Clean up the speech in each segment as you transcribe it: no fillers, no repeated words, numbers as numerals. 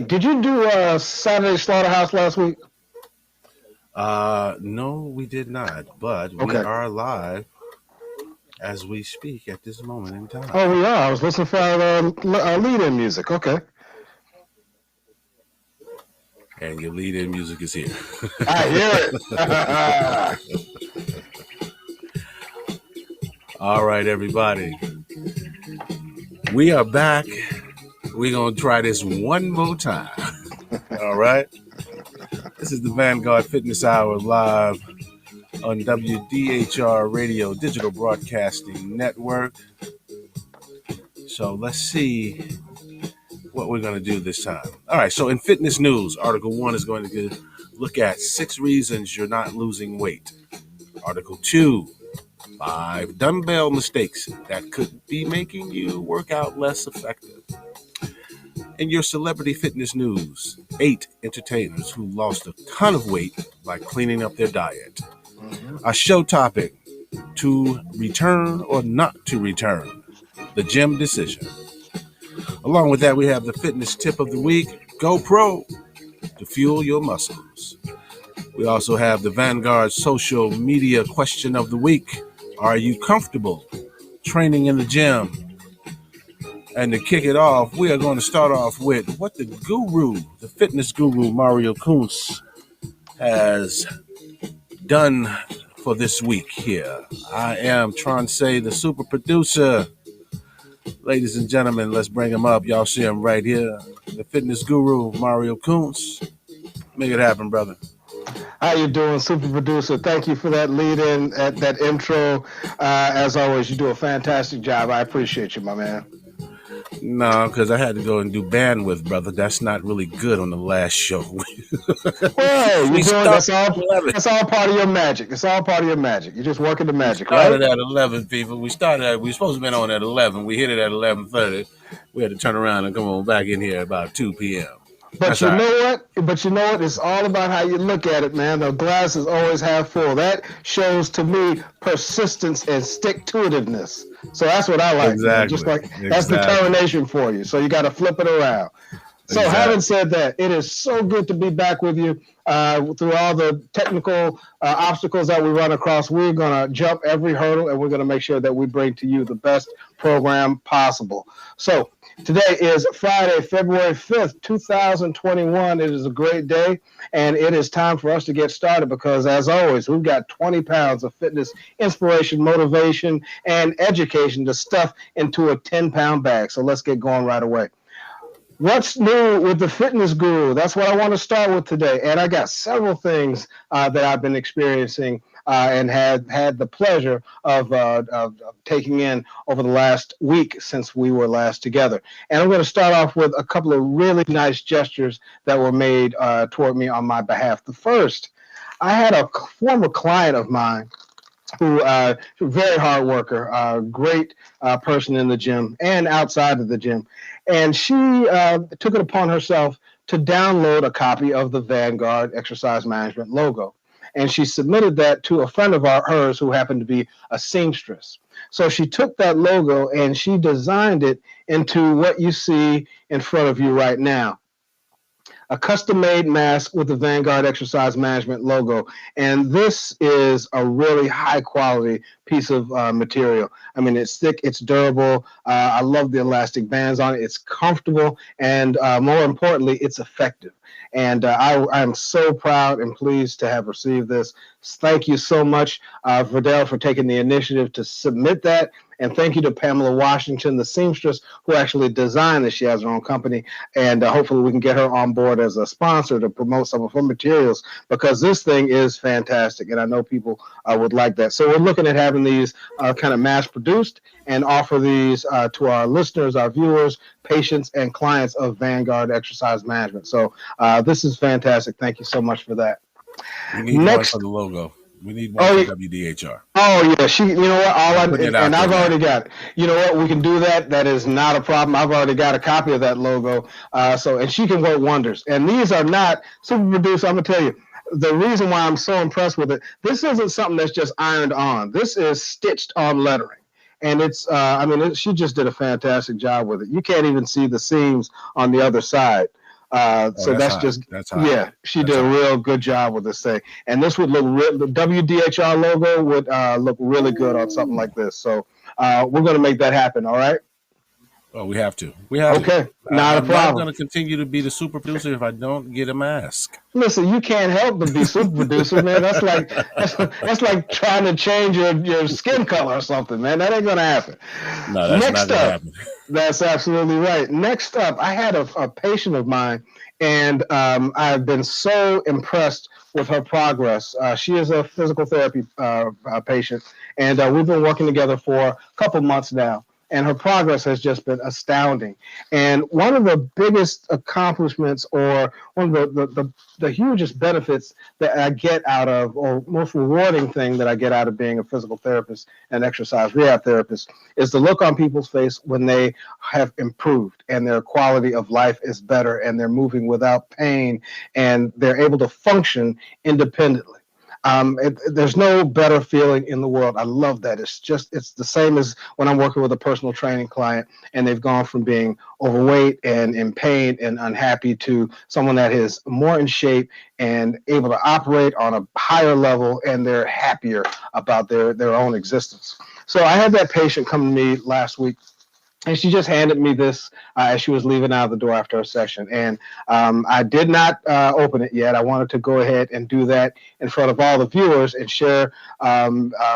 Did you do Saturday Slaughterhouse last week? No, we did not, but we are live as we speak at this moment in time. Oh, we are. I was listening for our lead-in music. Okay. And your lead-in music is here. I hear it. All right, everybody. We are back. We're going to try this one more time. All right. This is the Vanguard Fitness Hour live on WDHR Radio Digital Broadcasting Network. So let's see what we're going to do this time. All right. So in fitness news, Article 1 is going to look at 6 reasons you're not losing weight. Article 2, 5 dumbbell mistakes that could be making you work out less effective. In your celebrity fitness news, 8 entertainers who lost a ton of weight by cleaning up their diet. Our show topic, to return or not to return, the gym decision. Along with that, we have the fitness tip of the week, Go Pro, to fuel your muscles. We also have the Vanguard social media question of the week. Are you comfortable training in the gym? And to kick it off, we are going to start off with what the fitness guru, Mario Kuntz, has done for this week here. I am Tronce, the super producer. Ladies and gentlemen, let's bring him up. Y'all see him right here. The fitness guru, Mario Kuntz. Make it happen, brother. How you doing, super producer? Thank you for that lead-in, that intro. As always, you do a fantastic job. I appreciate you, my man. No, because I had to go and do bandwidth, brother. That's not really good on the last show. Well, that's all part of your magic. It's all part of your magic. You're just working the magic, right? We started at 11, people. We supposed to have been on at 11. We hit it at 11:30. We had to turn around and come on back in here about 2 p.m. But you know what? It's all about how you look at it, man. The glass is always half full. That shows to me persistence and stick-to-itiveness. So that's what I like. Exactly. That's determination for you. So you got to flip it around. So having said that, it is so good to be back with you through all the technical obstacles that we run across. We're going to jump every hurdle, and we're going to make sure that we bring to you the best program possible. So today is Friday, February 5th, 2021. It is a great day, and it is time for us to get started because, as always, we've got 20 pounds of fitness, inspiration, motivation, and education to stuff into a 10-pound bag. So let's get going right away. What's new with the fitness guru? That's what I want to start with today. And I got several things that I've been experiencing and had the pleasure of taking in over the last week since we were last together. And I'm going to start off with a couple of really nice gestures that were made toward me on my behalf. The first, I had a former client of mine who very hard worker, great person in the gym and outside of the gym. And she took it upon herself to download a copy of the Vanguard Exercise Management logo. And she submitted that to a friend of hers who happened to be a seamstress. So she took that logo and she designed it into what you see in front of you right now. A custom-made mask with the Vanguard Exercise Management logo. And this is a really high-quality piece of material. I mean, it's thick, it's durable. I love the elastic bands on it. It's comfortable, and more importantly, it's effective. And I'm so proud and pleased to have received this. Thank you so much, Verdell, for taking the initiative to submit that. And thank you to Pamela Washington, the seamstress, who actually designed this. She has her own company. And hopefully we can get her on board as a sponsor to promote some of her materials because this thing is fantastic. And I know people would like that. So we're looking at having these kind of mass produced and offer these to our listeners, our viewers, patients, and clients of Vanguard Exercise Management. So this is fantastic. Thank you so much for that. We need one for the logo. We need one for WDHR. Oh yeah, you know what? Putting it out And there I've now. already got it. You know what? We can do that. That is not a problem. I've already got a copy of that logo. And she can work wonders. And these are not super produced. I'm gonna tell you the reason why I'm so impressed with it. This isn't something that's just ironed on. This is stitched on lettering. And she just did a fantastic job with it. You can't even see the seams on the other side. Oh, So that's that's hot. just, That's hot. yeah, she That's did a hot. real good job with this thing. And this would look, the WDHR logo would look really good on something like this. So we're going to make that happen. All right. Oh, we have to. We have to. Okay. Not a I'm not problem. going to continue to be the super producer if I don't get a mask. Listen, you can't help but be super producer, man. That's like trying to change your skin color or something, man. That ain't going to happen. No, that's not Next going to up, happen. that's absolutely right. Next up, I had a patient of mine, and I've been so impressed with her progress. She is a physical therapy patient, and we've been working together for a couple months now. And her progress has just been astounding. And one of the biggest accomplishments, or one of the hugest benefits that I get out of, or most rewarding thing that I get out of being a physical therapist and exercise rehab therapist, is the look on people's face when they have improved and their quality of life is better and they're moving without pain and they're able to function independently. There's no better feeling in the world. I love that. It's the same as when I'm working with a personal training client and they've gone from being overweight and in pain and unhappy to someone that is more in shape and able to operate on a higher level, and they're happier about their own existence. So I had that patient come to me last week, and she just handed me this as she was leaving out of the door after a session. And I did not open it yet. I wanted to go ahead and do that in front of all the viewers and share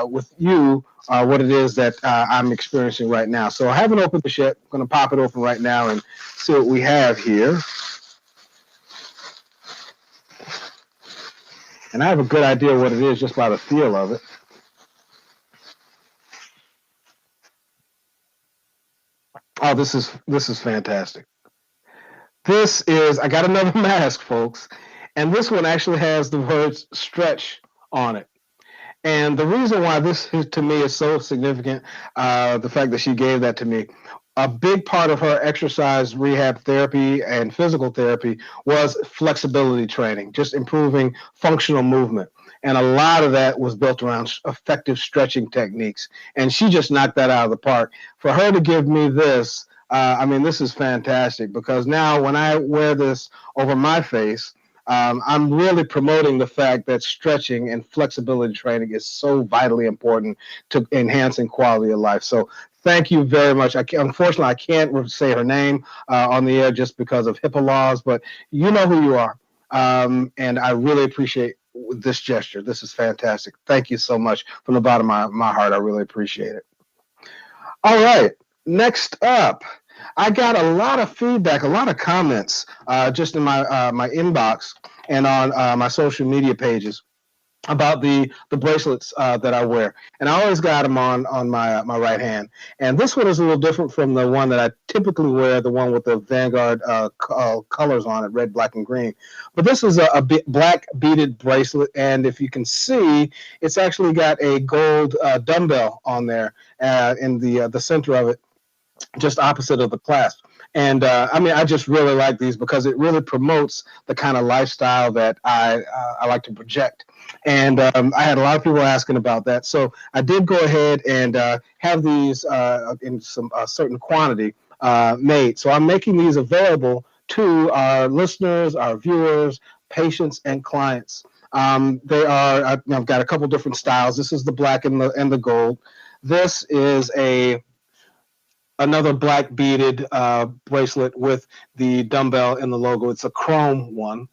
with you what it is that I'm experiencing right now. So I haven't opened this yet. I'm going to pop it open right now and see what we have here. And I have a good idea what it is just by the feel of it. Oh, this is fantastic. I got another mask, folks, and this one actually has the words stretch on it. And the reason why this to me is so significant, the fact that she gave that to me, a big part of her exercise rehab therapy and physical therapy was flexibility training, just improving functional movement. And a lot of that was built around effective stretching techniques. And she just knocked that out of the park. For her to give me this, this is fantastic, because now when I wear this over my face, I'm really promoting the fact that stretching and flexibility training is so vitally important to enhancing quality of life. So thank you very much. Unfortunately, I can't say her name on the air just because of HIPAA laws, but you know who you are. And I really appreciate this gesture. This is fantastic. Thank you so much from the bottom of my heart. I really appreciate it. All right. Next up, I got a lot of feedback, a lot of comments just in my inbox and on my social media pages about the bracelets that I wear. And I always got them on my right hand. And this one is a little different from the one that I typically wear, the one with the Vanguard colors on it, red, black, and green. But this is a black beaded bracelet. And if you can see, it's actually got a gold dumbbell on there in the center of it, just opposite of the clasp. And I just really like these because it really promotes the kind of lifestyle that I like to project. And I had a lot of people asking about that. So I did go ahead and have these in some certain quantity made. So I'm making these available to our listeners, our viewers, patients, and clients. I've got a couple different styles. This is the black and the gold. This is another black beaded bracelet with the dumbbell and the logo. It's a chrome one.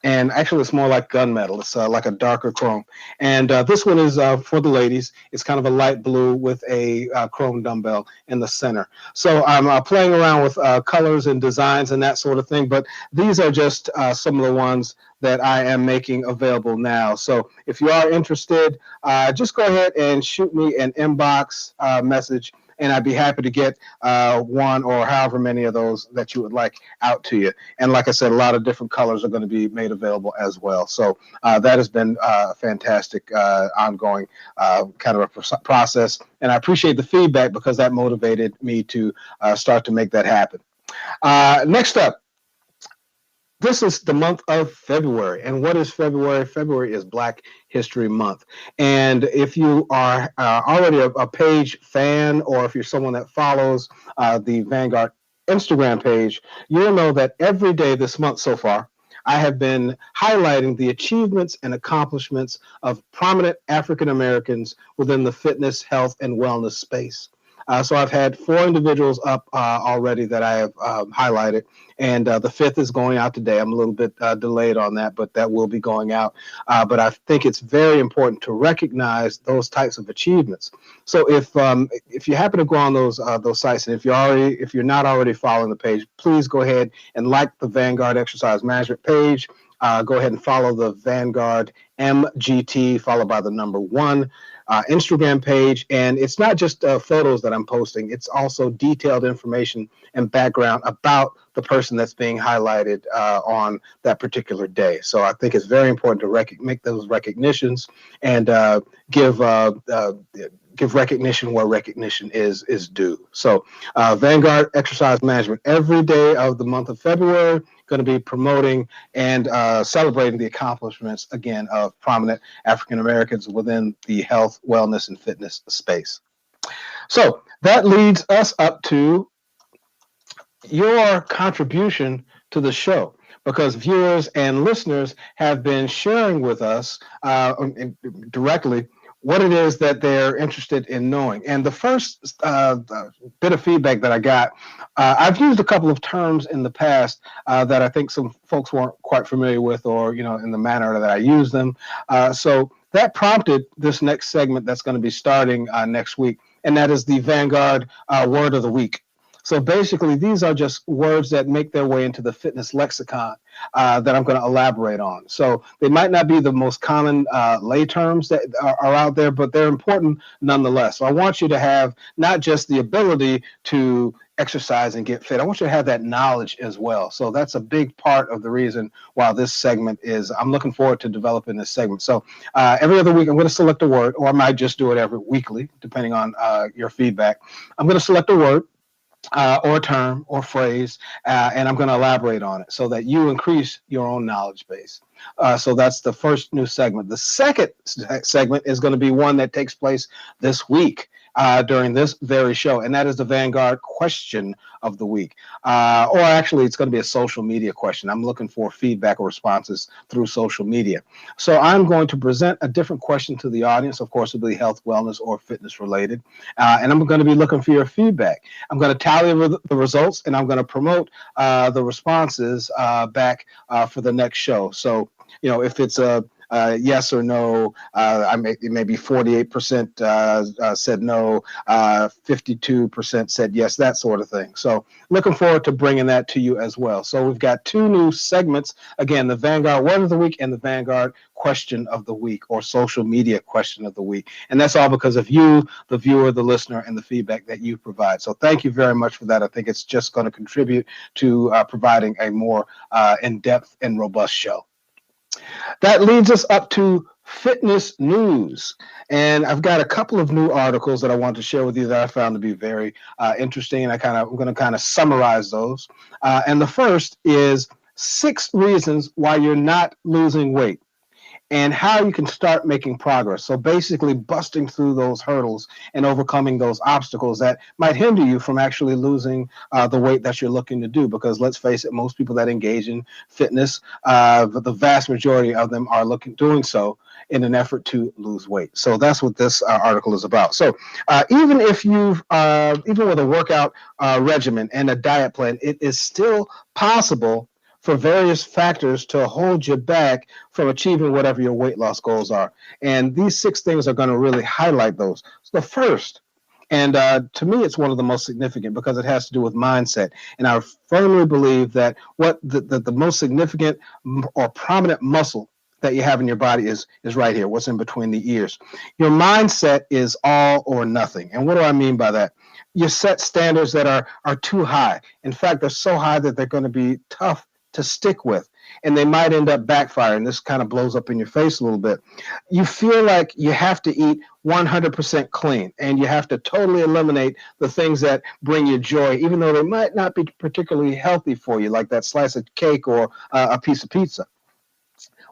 And actually, it's more like gunmetal. It's like a darker chrome. And this one is for the ladies. It's kind of a light blue with a chrome dumbbell in the center. So I'm playing around with colors and designs and that sort of thing. But these are just some of the ones that I am making available now. So if you are interested, just go ahead and shoot me an inbox message and I'd be happy to get one or however many of those that you would like out to you. And like I said, a lot of different colors are going to be made available as well. So that has been a fantastic ongoing kind of a process. And I appreciate the feedback because that motivated me to start to make that happen. Next up, this is the month of February. And what is February? February is Black History Month. And if you are already a page fan, or if you're someone that follows the Vanguard Instagram page, you'll know that every day this month so far, I have been highlighting the achievements and accomplishments of prominent African Americans within the fitness, health, and wellness space. So I've had 4 individuals up already that I have highlighted, and the 5th is going out today. I'm a little bit delayed on that, but that will be going out. But I think it's very important to recognize those types of achievements. So if you happen to go on those sites, and if you're not already following the page, please go ahead and like the Vanguard Exercise Management page. Go ahead and follow the Vanguard MGT, followed by the number 1. Instagram page, and it's not just photos that I'm posting, it's also detailed information and background about the person that's being highlighted on that particular day. So I think it's very important to make those recognitions and give recognition where recognition is due. So Vanguard Exercise Management, every day of the month of February, going to be promoting and celebrating the accomplishments, again, of prominent African Americans within the health, wellness, and fitness space. So that leads us up to your contribution to the show, because viewers and listeners have been sharing with us directly what it is that they're interested in knowing. And the first bit of feedback that I got, I've used a couple of terms in the past that I think some folks weren't quite familiar with, or, in the manner that I use them. So that prompted this next segment that's going to be starting next week, and that is the Vanguard Word of the Week. So basically, these are just words that make their way into the fitness lexicon that I'm going to elaborate on. So they might not be the most common lay terms that are out there, but they're important nonetheless. So I want you to have not just the ability to exercise and get fit. I want you to have that knowledge as well. So that's a big part of the reason why this segment is, I'm looking forward to developing this segment. So every other week, I'm going to select a word, or I might just do it every weekly, depending on your feedback. I'm going to select a word, or a term or phrase, and I'm going to elaborate on it so that you increase your own knowledge base. So that's the first new segment. The second segment is going to be one that takes place this week during this very show, and that is the Vanguard Question of the Week. Or actually, it's going to be a social media question. I'm looking for feedback or responses through social media. So I'm going to present a different question to the audience. Of course, it'll be health, wellness, or fitness related. And I'm going to be looking for your feedback. I'm going to tally the results, and I'm going to promote the responses back for the next show. So, if it's a yes or no, maybe 48% said no, 52% said yes, that sort of thing. So looking forward to bringing that to you as well. So we've got 2 new segments, again, the Vanguard Word of the Week and the Vanguard Question of the Week, or social media question of the week. And that's all because of you, the viewer, the listener, and the feedback that you provide. So thank you very much for that. I think it's just going to contribute to providing a more in-depth and robust show. That leads us up to fitness news. And I've got a couple of new articles that I want to share with you that I found to be very interesting. And I'm going to kind of summarize those. And the first is 6 reasons why you're not losing weight, and how you can start making progress. So basically busting through those hurdles and overcoming those obstacles that might hinder you from actually losing the weight that you're looking to do. Because let's face it, most people that engage in fitness, the vast majority of them are doing so in an effort to lose weight. So that's what this article is about. So even if even with a workout regimen and a diet plan, it is still possible for various factors to hold you back from achieving whatever your weight loss goals are. And these 6 things are going to really highlight those. So the first, and to me, it's one of the most significant because it has to do with mindset. And I firmly believe that what the most significant or prominent muscle that you have in your body is right here, what's in between the ears. Your mindset is all or nothing. And what do I mean by that? you set standards that are too high. In fact, they're so high that they're going to be tough to stick with, and they might end up backfiring. This kind of blows up in your face a little bit. You feel like you have to eat 100% clean, and you have to totally eliminate the things that bring you joy, even though they might not be particularly healthy for you, like that slice of cake or a piece of pizza.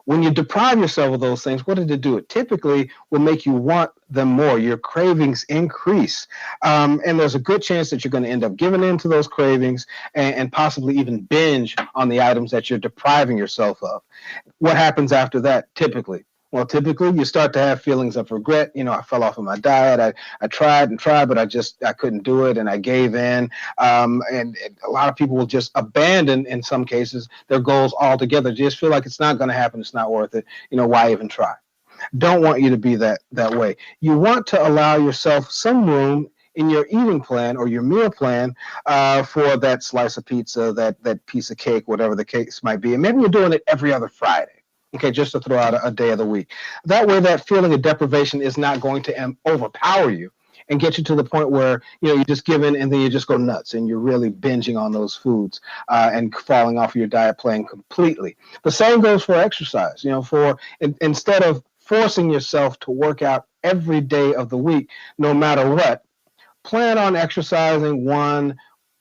When you deprive yourself of those things, what did it do? It typically will make you want them more. Your cravings increase. And there's a good chance that you're going to end up giving in to those cravings and possibly even binge on the items that you're depriving yourself of. What happens after that typically? Well, typically you start to have feelings of regret. I fell off of my diet. I tried and tried, but I couldn't do it, and I gave in. And a lot of people will just abandon, in some cases, their goals altogether. Just feel like it's not going to happen. It's not worth it. Why even try? Don't want you to be that way. You want to allow yourself some room in your eating plan or your meal plan for that slice of pizza, that piece of cake, whatever the case might be. And maybe you're doing it every other Friday. Okay, just to throw out a day of the week. That way, that feeling of deprivation is not going to overpower you and get you to the point where you just give in and then you just go nuts and you're really binging on those foods and falling off of your diet plan completely. The same goes for exercise. Instead of forcing yourself to work out every day of the week, no matter what, plan on exercising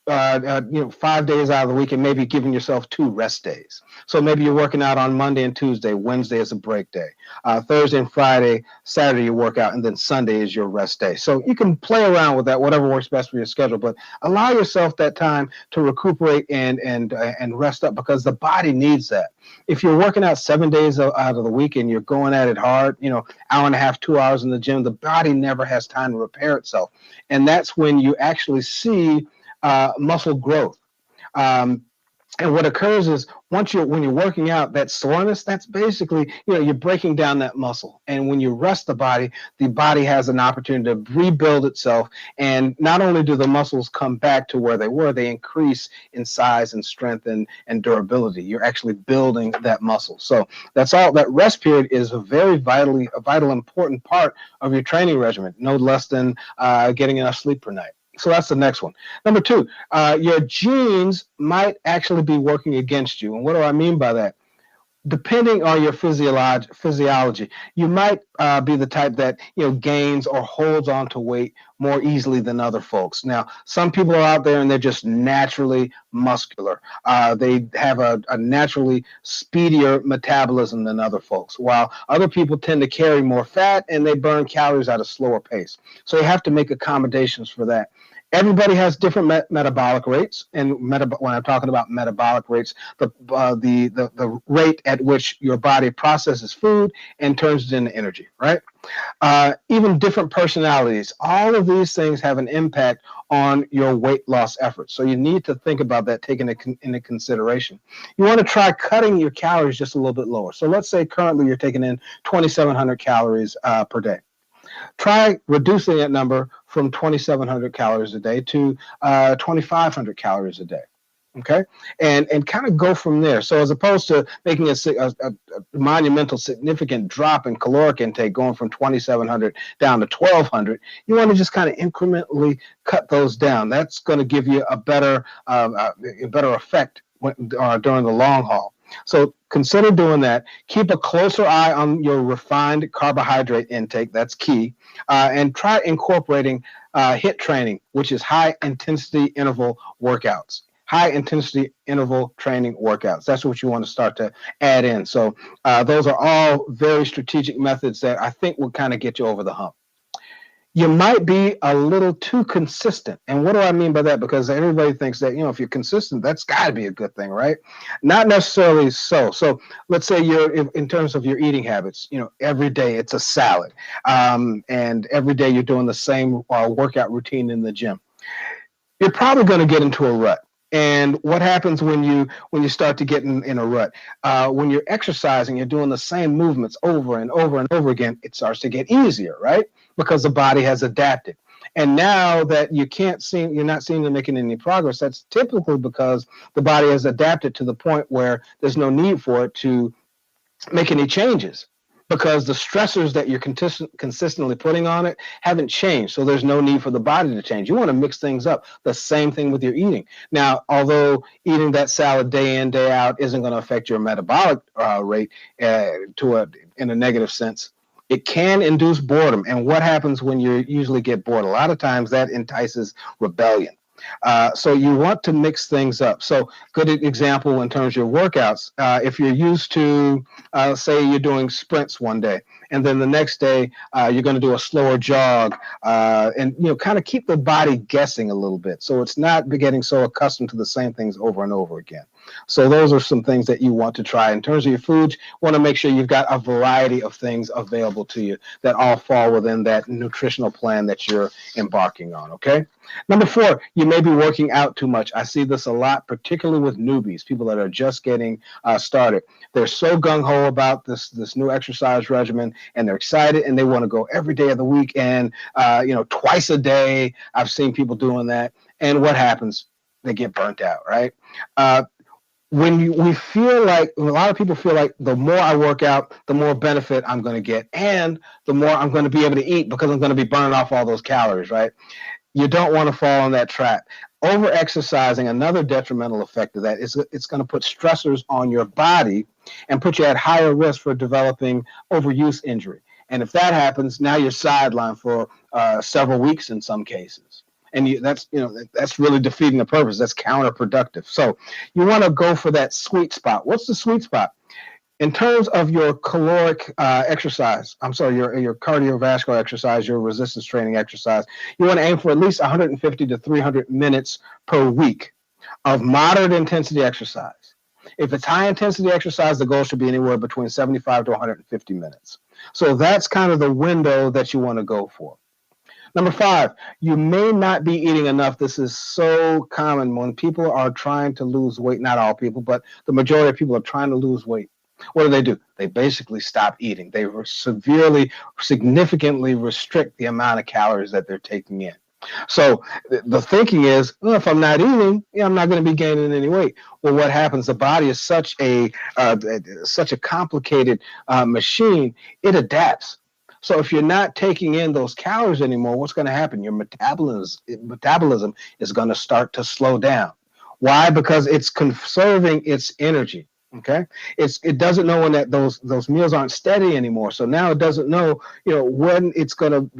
5 days out of the week and maybe giving yourself 2 rest days. So maybe you're working out on Monday and Tuesday, Wednesday is a break day, Thursday and Friday, Saturday you work out, and then Sunday is your rest day. So you can play around with that, whatever works best for your schedule, but allow yourself that time to recuperate and rest up, because the body needs that. If you're working out 7 days out of the week and you're going at it hard, hour and a half, 2 hours in the gym, the body never has time to repair itself. And that's when you actually see muscle growth. And what occurs is when you're working out, that soreness, that's basically, you're breaking down that muscle. And when you rest the body has an opportunity to rebuild itself. And not only do the muscles come back to where they were, they increase in size and strength and durability. You're actually building that muscle. So that's all. That rest period is a very vital, important part of your training regimen, no less than getting enough sleep per night. So that's the next one. Number 2, your genes might actually be working against you. And what do I mean by that? Depending on your physiology, you might be the type that gains or holds on to weight more easily than other folks. Now, some people are out there and they're just naturally muscular. They have a naturally speedier metabolism than other folks, while other people tend to carry more fat and they burn calories at a slower pace. So you have to make accommodations for that. Everybody has different metabolic rates, and when I'm talking about metabolic rates, the rate at which your body processes food and turns it into energy, right? Even different personalities. All of these things have an impact on your weight loss efforts. So you need to think about that, taking it into consideration. You want to try cutting your calories just a little bit lower. So let's say currently you're taking in 2,700 calories per day. Try reducing that number from 2,700 calories a day to 2,500 calories a day. Okay, and kind of go from there. So as opposed to making a monumental, significant drop in caloric intake, going from 2,700 down to 1,200, you want to just kind of incrementally cut those down. That's going to give you a better effect during the long haul. So consider doing that. Keep a closer eye on your refined carbohydrate intake. That's key. And try incorporating HIIT training, which is high intensity interval workouts. High intensity interval training workouts. That's what you want to start to add in. So those are all very strategic methods that I think will kind of get you over the hump. You might be a little too consistent. And what do I mean by that? Because everybody thinks that, if you're consistent, that's got to be a good thing, right? Not necessarily so. So let's say in terms of your eating habits, every day it's a salad. And every day you're doing the same workout routine in the gym. You're probably going to get into a rut. And what happens when you start to get in a rut? When you're exercising, you're doing the same movements over and over and over again, it starts to get easier, right? Because the body has adapted. And now that you're not seeing to making any progress, that's typically because the body has adapted to the point where there's no need for it to make any changes. because the stressors that you're consistently putting on it haven't changed. So there's no need for the body to change. You want to mix things up. The same thing with your eating. Now, although eating that salad day in, day out isn't going to affect your metabolic rate in a negative sense, it can induce boredom. And what happens when you usually get bored? A lot of times that entices rebellion. So you want to mix things up. So good example in terms of your workouts. If you're used to, say you're doing sprints one day, and then the next day you're going to do a slower jog, and kind of keep the body guessing a little bit, so it's not getting so accustomed to the same things over and over again. So those are some things that you want to try. In terms of your foods, you want to make sure you've got a variety of things available to you that all fall within that nutritional plan that you're embarking on, okay? Number 4, you may be working out too much. I see this a lot, particularly with newbies, people that are just getting started. They're so gung-ho about this new exercise regimen, and they're excited, and they want to go every day of the week and, twice a day. I've seen people doing that. And what happens? They get burnt out, right? We feel like, a lot of people feel like the more I work out, the more benefit I'm going to get, and the more I'm going to be able to eat because I'm going to be burning off all those calories, right? You don't want to fall in that trap. Over-exercising, another detrimental effect of that is it's going to put stressors on your body and put you at higher risk for developing overuse injury. And if that happens, now you're sidelined for several weeks in some cases. And that's really defeating the purpose. That's counterproductive. So you want to go for that sweet spot. What's the sweet spot? In terms of your caloric exercise, your cardiovascular exercise, your resistance training exercise, you want to aim for at least 150 to 300 minutes per week of moderate intensity exercise. If it's high intensity exercise, the goal should be anywhere between 75 to 150 minutes. So that's kind of the window that you want to go for. Number 5, you may not be eating enough. This is so common when people are trying to lose weight. Not all people, but the majority of people are trying to lose weight. What do? They basically stop eating. They significantly restrict the amount of calories that they're taking in. So the thinking is, well, if I'm not eating, I'm not going to be gaining any weight. Well, what happens? The body is such a complicated machine. It adapts. So if you're not taking in those calories anymore, what's going to happen? Your metabolism is going to start to slow down. Why? Because it's conserving its energy. Okay, it doesn't know when those meals aren't steady anymore. So now it doesn't know when it's going to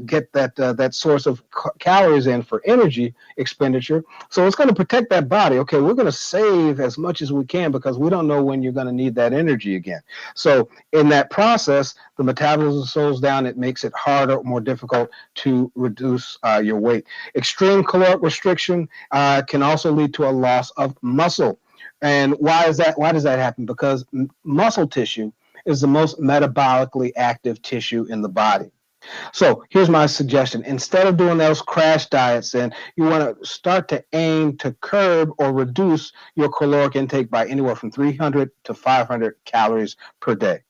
get that source of calories in for energy expenditure. So it's going to protect that body. Okay, we're going to save as much as we can because we don't know when you're going to need that energy again. So in that process, the metabolism slows down. It makes it harder, more difficult to reduce your weight. Extreme caloric restriction can also lead to a loss of muscle. And why is that? Why does that happen? Because muscle tissue is the most metabolically active tissue in the body. So here's my suggestion. Instead of doing those crash diets, then you want to start to aim to curb or reduce your caloric intake by anywhere from 300 to 500 calories per day.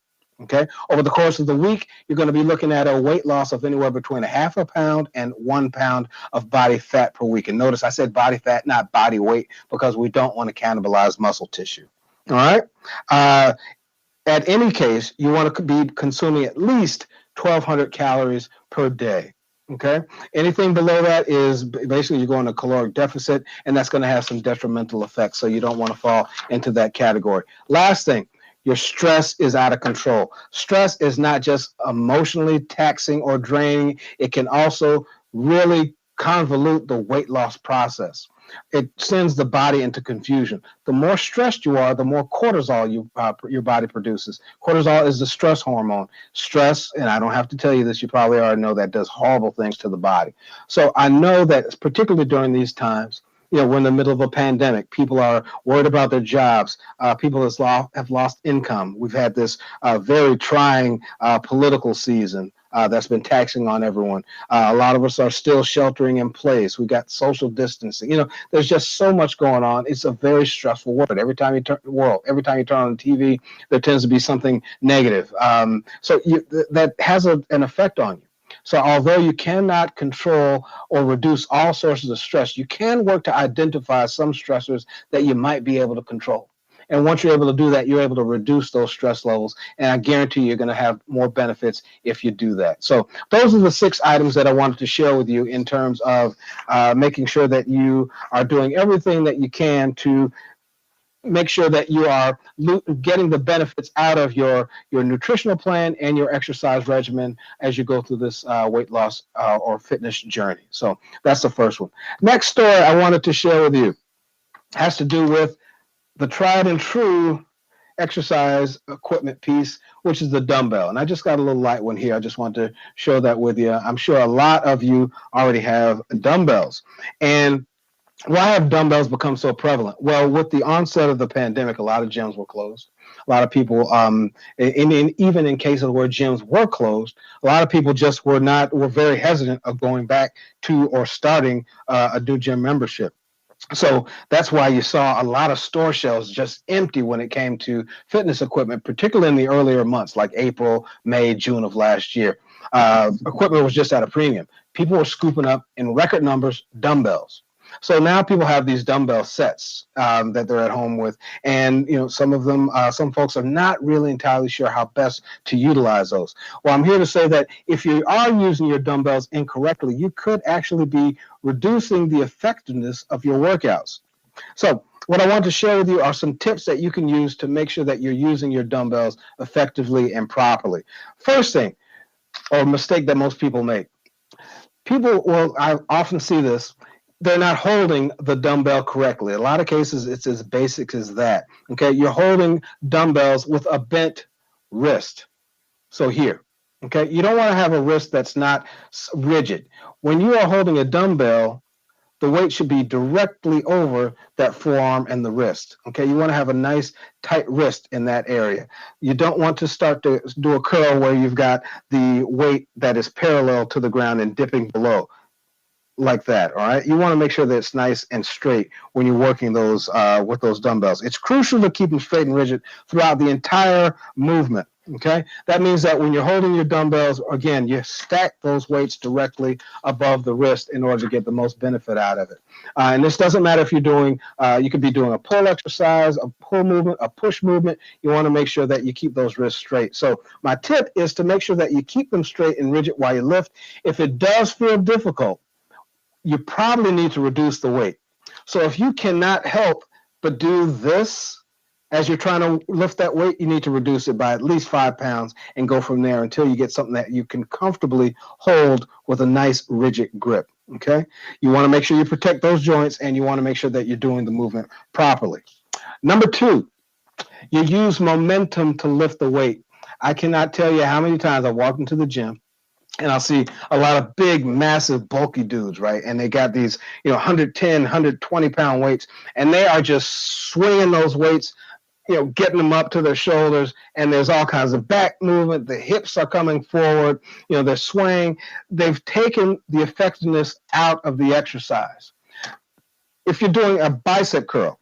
Okay. Over the course of the week, you're going to be looking at a weight loss of anywhere between 0.5 pound and 1 pound of body fat per week. And notice I said body fat, not body weight, because we don't want to cannibalize muscle tissue. All right. At any case, you want to be consuming at least 1,200 calories per day. Okay. Anything below that is basically you're going to caloric deficit, and that's going to have some detrimental effects. So you don't want to fall into that category. Last thing. Your stress is out of control. Stress is not just emotionally taxing or draining. It can also really convolute the weight loss process. It sends the body into confusion. The more stressed you are, the more cortisol your body produces. Cortisol is the stress hormone. Stress, and I don't have to tell you this, you probably already know that does horrible things to the body. So I know that particularly during these times, we're in the middle of a pandemic. People are worried about their jobs. People have lost income. We've had this very trying political season that's been taxing on everyone. A lot of us are still sheltering in place. We got social distancing. There's just so much going on. It's a very stressful world. Every time you turn on the TV, there tends to be something negative. So that has an effect on you. So although you cannot control or reduce all sources of stress, you can work to identify some stressors that you might be able to control. And once you're able to do that, you're able to reduce those stress levels. And I guarantee you're going to have more benefits if you do that. So those are the 6 items that I wanted to share with you in terms of making sure that you are doing everything that you can to make sure that you are getting the benefits out of your nutritional plan and your exercise regimen as you go through this weight loss or fitness journey. So that's the first one. Next story I wanted to share with you has to do with the tried and true exercise equipment piece, which is the dumbbell. And I just got a little light one here. I just want to show that with you. I'm sure a lot of you already have dumbbells. And why have dumbbells become so prevalent? Well, with the onset of the pandemic, a lot of gyms were closed. A lot of people, even in cases where gyms were closed, a lot of people just were very hesitant of going back to or starting a new gym membership. So that's why you saw a lot of store shelves just empty when it came to fitness equipment, particularly in the earlier months like April, May, June of last year. Equipment was just at a premium. People were scooping up in record numbers dumbbells. So now people have these dumbbell sets that they're at home with, and some of them, some folks are not really entirely sure how best to utilize those. Well, I'm here to say that if you are using your dumbbells incorrectly, you could actually be reducing the effectiveness of your workouts. So what I want to share with you are some tips that you can use to make sure that you're using your dumbbells effectively and properly. First thing, or mistake that most people make. I often see this, they're not holding the dumbbell correctly. In a lot of cases, it's as basic as that. Okay, you're holding dumbbells with a bent wrist. So here, okay, you don't want to have a wrist that's not rigid. When you are holding a dumbbell, the weight should be directly over that forearm and the wrist. Okay, you want to have a nice tight wrist in that area. You don't want to start to do a curl where you've got the weight that is parallel to the ground and dipping below like that. All right, you want to make sure that it's nice and straight when you're working those with those dumbbells. It's crucial to keep them straight and rigid throughout the entire movement. Okay, that means that when you're holding your dumbbells, again, you stack those weights directly above the wrist in order to get the most benefit out of it. And this doesn't matter if you're doing, you could be doing a pull exercise, a pull movement, a push movement. You want to make sure that you keep those wrists straight. So my tip is to make sure that you keep them straight and rigid while you lift. If it does feel difficult, you probably need to reduce the weight. So if you cannot help but do this as you're trying to lift that weight, you need to reduce it by at least 5 pounds and go from there until you get something that you can comfortably hold with a nice rigid grip. Okay, you want to make sure you protect those joints, and you want to make sure that you're doing the movement properly. Number 2, you use momentum to lift the weight. I cannot tell you how many times I walked into the gym and I'll see a lot of big, massive, bulky dudes, right? And they got these, 110, 120-pound weights, and they are just swinging those weights, getting them up to their shoulders, and there's all kinds of back movement. The hips are coming forward, they're swaying. They've taken the effectiveness out of the exercise. If you're doing a bicep curl,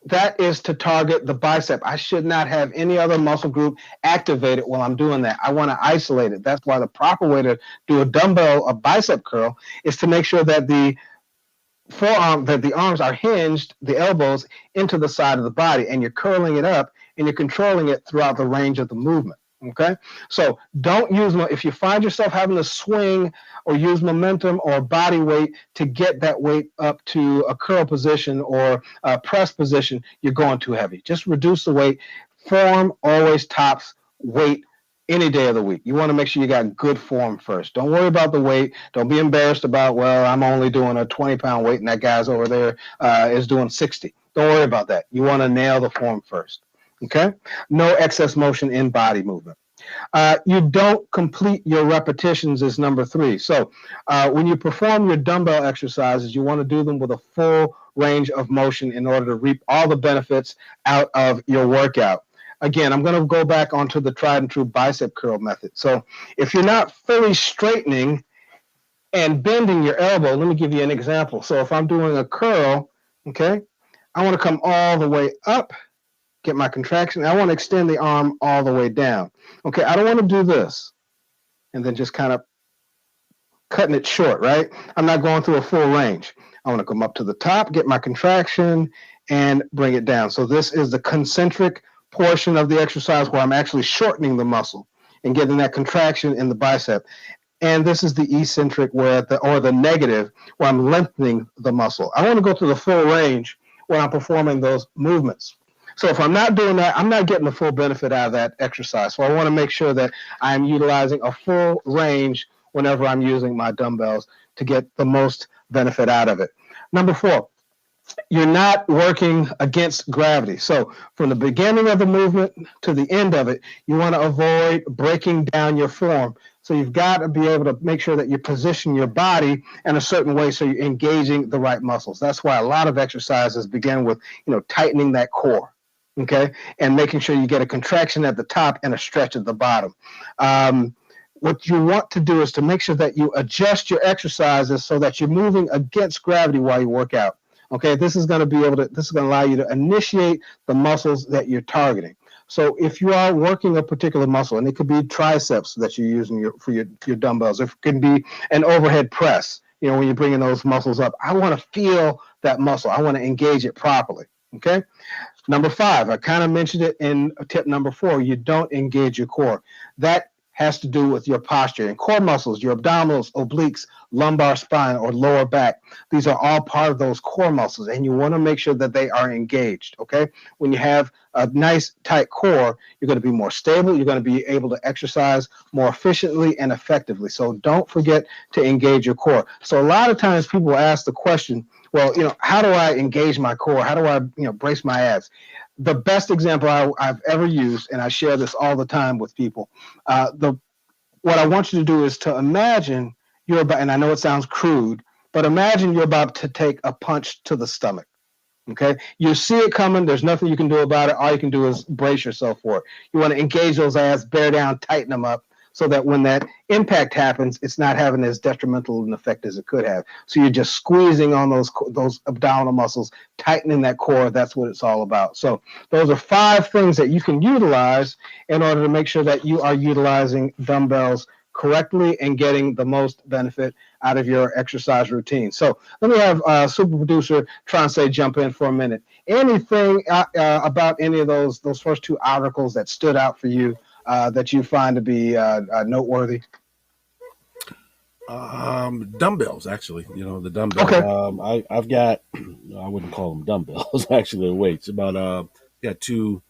that is to target the bicep. I should not have any other muscle group activated while I'm doing that. I want to isolate it. That's why the proper way to do a bicep curl, is to make sure that the arms are hinged, the elbows into the side of the body, and you're curling it up and you're controlling it throughout the range of the movement. Okay, so don't use, if you find yourself having to swing or use momentum or body weight to get that weight up to a curl position or a press position, you're going too heavy. Just reduce the weight. Form always tops weight any day of the week. You want to make sure you got good form first. Don't worry about the weight. Don't be embarrassed about, well, I'm only doing a 20-pound weight and that guy's over there is doing 60. Don't worry about that. You want to nail the form first. Okay? No excess motion in body movement. You don't complete your repetitions is number 3. So when you perform your dumbbell exercises, you want to do them with a full range of motion in order to reap all the benefits out of your workout. Again, I'm going to go back onto the tried and true bicep curl method. So if you're not fully straightening and bending your elbow, let me give you an example. So if I'm doing a curl, okay, I want to come all the way up, get my contraction. I want to extend the arm all the way down. Okay, I don't want to do this and then just kind of cutting it short, right? I'm not going through a full range. I want to come up to the top, get my contraction, and bring it down. So this is the concentric portion of the exercise where I'm actually shortening the muscle and getting that contraction in the bicep. And this is the eccentric or the negative where I'm lengthening the muscle. I want to go to the full range when I'm performing those movements. So if I'm not doing that, I'm not getting the full benefit out of that exercise. So I want to make sure that I'm utilizing a full range whenever I'm using my dumbbells to get the most benefit out of it. Number 4, you're not working against gravity. So from the beginning of the movement to the end of it, you want to avoid breaking down your form. So you've got to be able to make sure that you position your body in a certain way so you're engaging the right muscles. That's why a lot of exercises begin with, tightening that core, okay, and making sure you get a contraction at the top and a stretch at the bottom. What you want to do is to make sure that you adjust your exercises so that you're moving against gravity while you work out. Okay, this is going to allow you to initiate the muscles that you're targeting. So if you are working a particular muscle, and it could be triceps that you're using for your dumbbells, it can be an overhead press, when you're bringing those muscles up, I want to feel that muscle. I want to engage it properly. Okay. Number 5, I kind of mentioned it in tip number 4, you don't engage your core. That has to do with your posture and core muscles, your abdominals, obliques, lumbar spine, or lower back. These are all part of those core muscles, and you want to make sure that they are engaged, okay? When you have a nice, tight core, you're going to be more stable. You're going to be able to exercise more efficiently and effectively. So don't forget to engage your core. So a lot of times people ask the question, well, how do I engage my core? How do I, brace my abs? The best example I've ever used, and I share this all the time with people, what I want you to do is to imagine you're about, and I know it sounds crude, but imagine you're about to take a punch to the stomach. Okay, you see it coming. There's nothing you can do about it. All you can do is brace yourself for it. You want to engage those abs, bear down, tighten them up, so that when that impact happens, it's not having as detrimental an effect as it could have. So you're just squeezing on those abdominal muscles, tightening that core. That's what it's all about. So those are 5 things that you can utilize in order to make sure that you are utilizing dumbbells correctly and getting the most benefit out of your exercise routine. So let me have super producer Tronce jump in for a minute. Anything about any of those first 2 articles that stood out for you that you find to be noteworthy? Dumbbells, actually. The dumbbells. Okay. I've got, I wouldn't call them dumbbells. Actually, weights. About got 2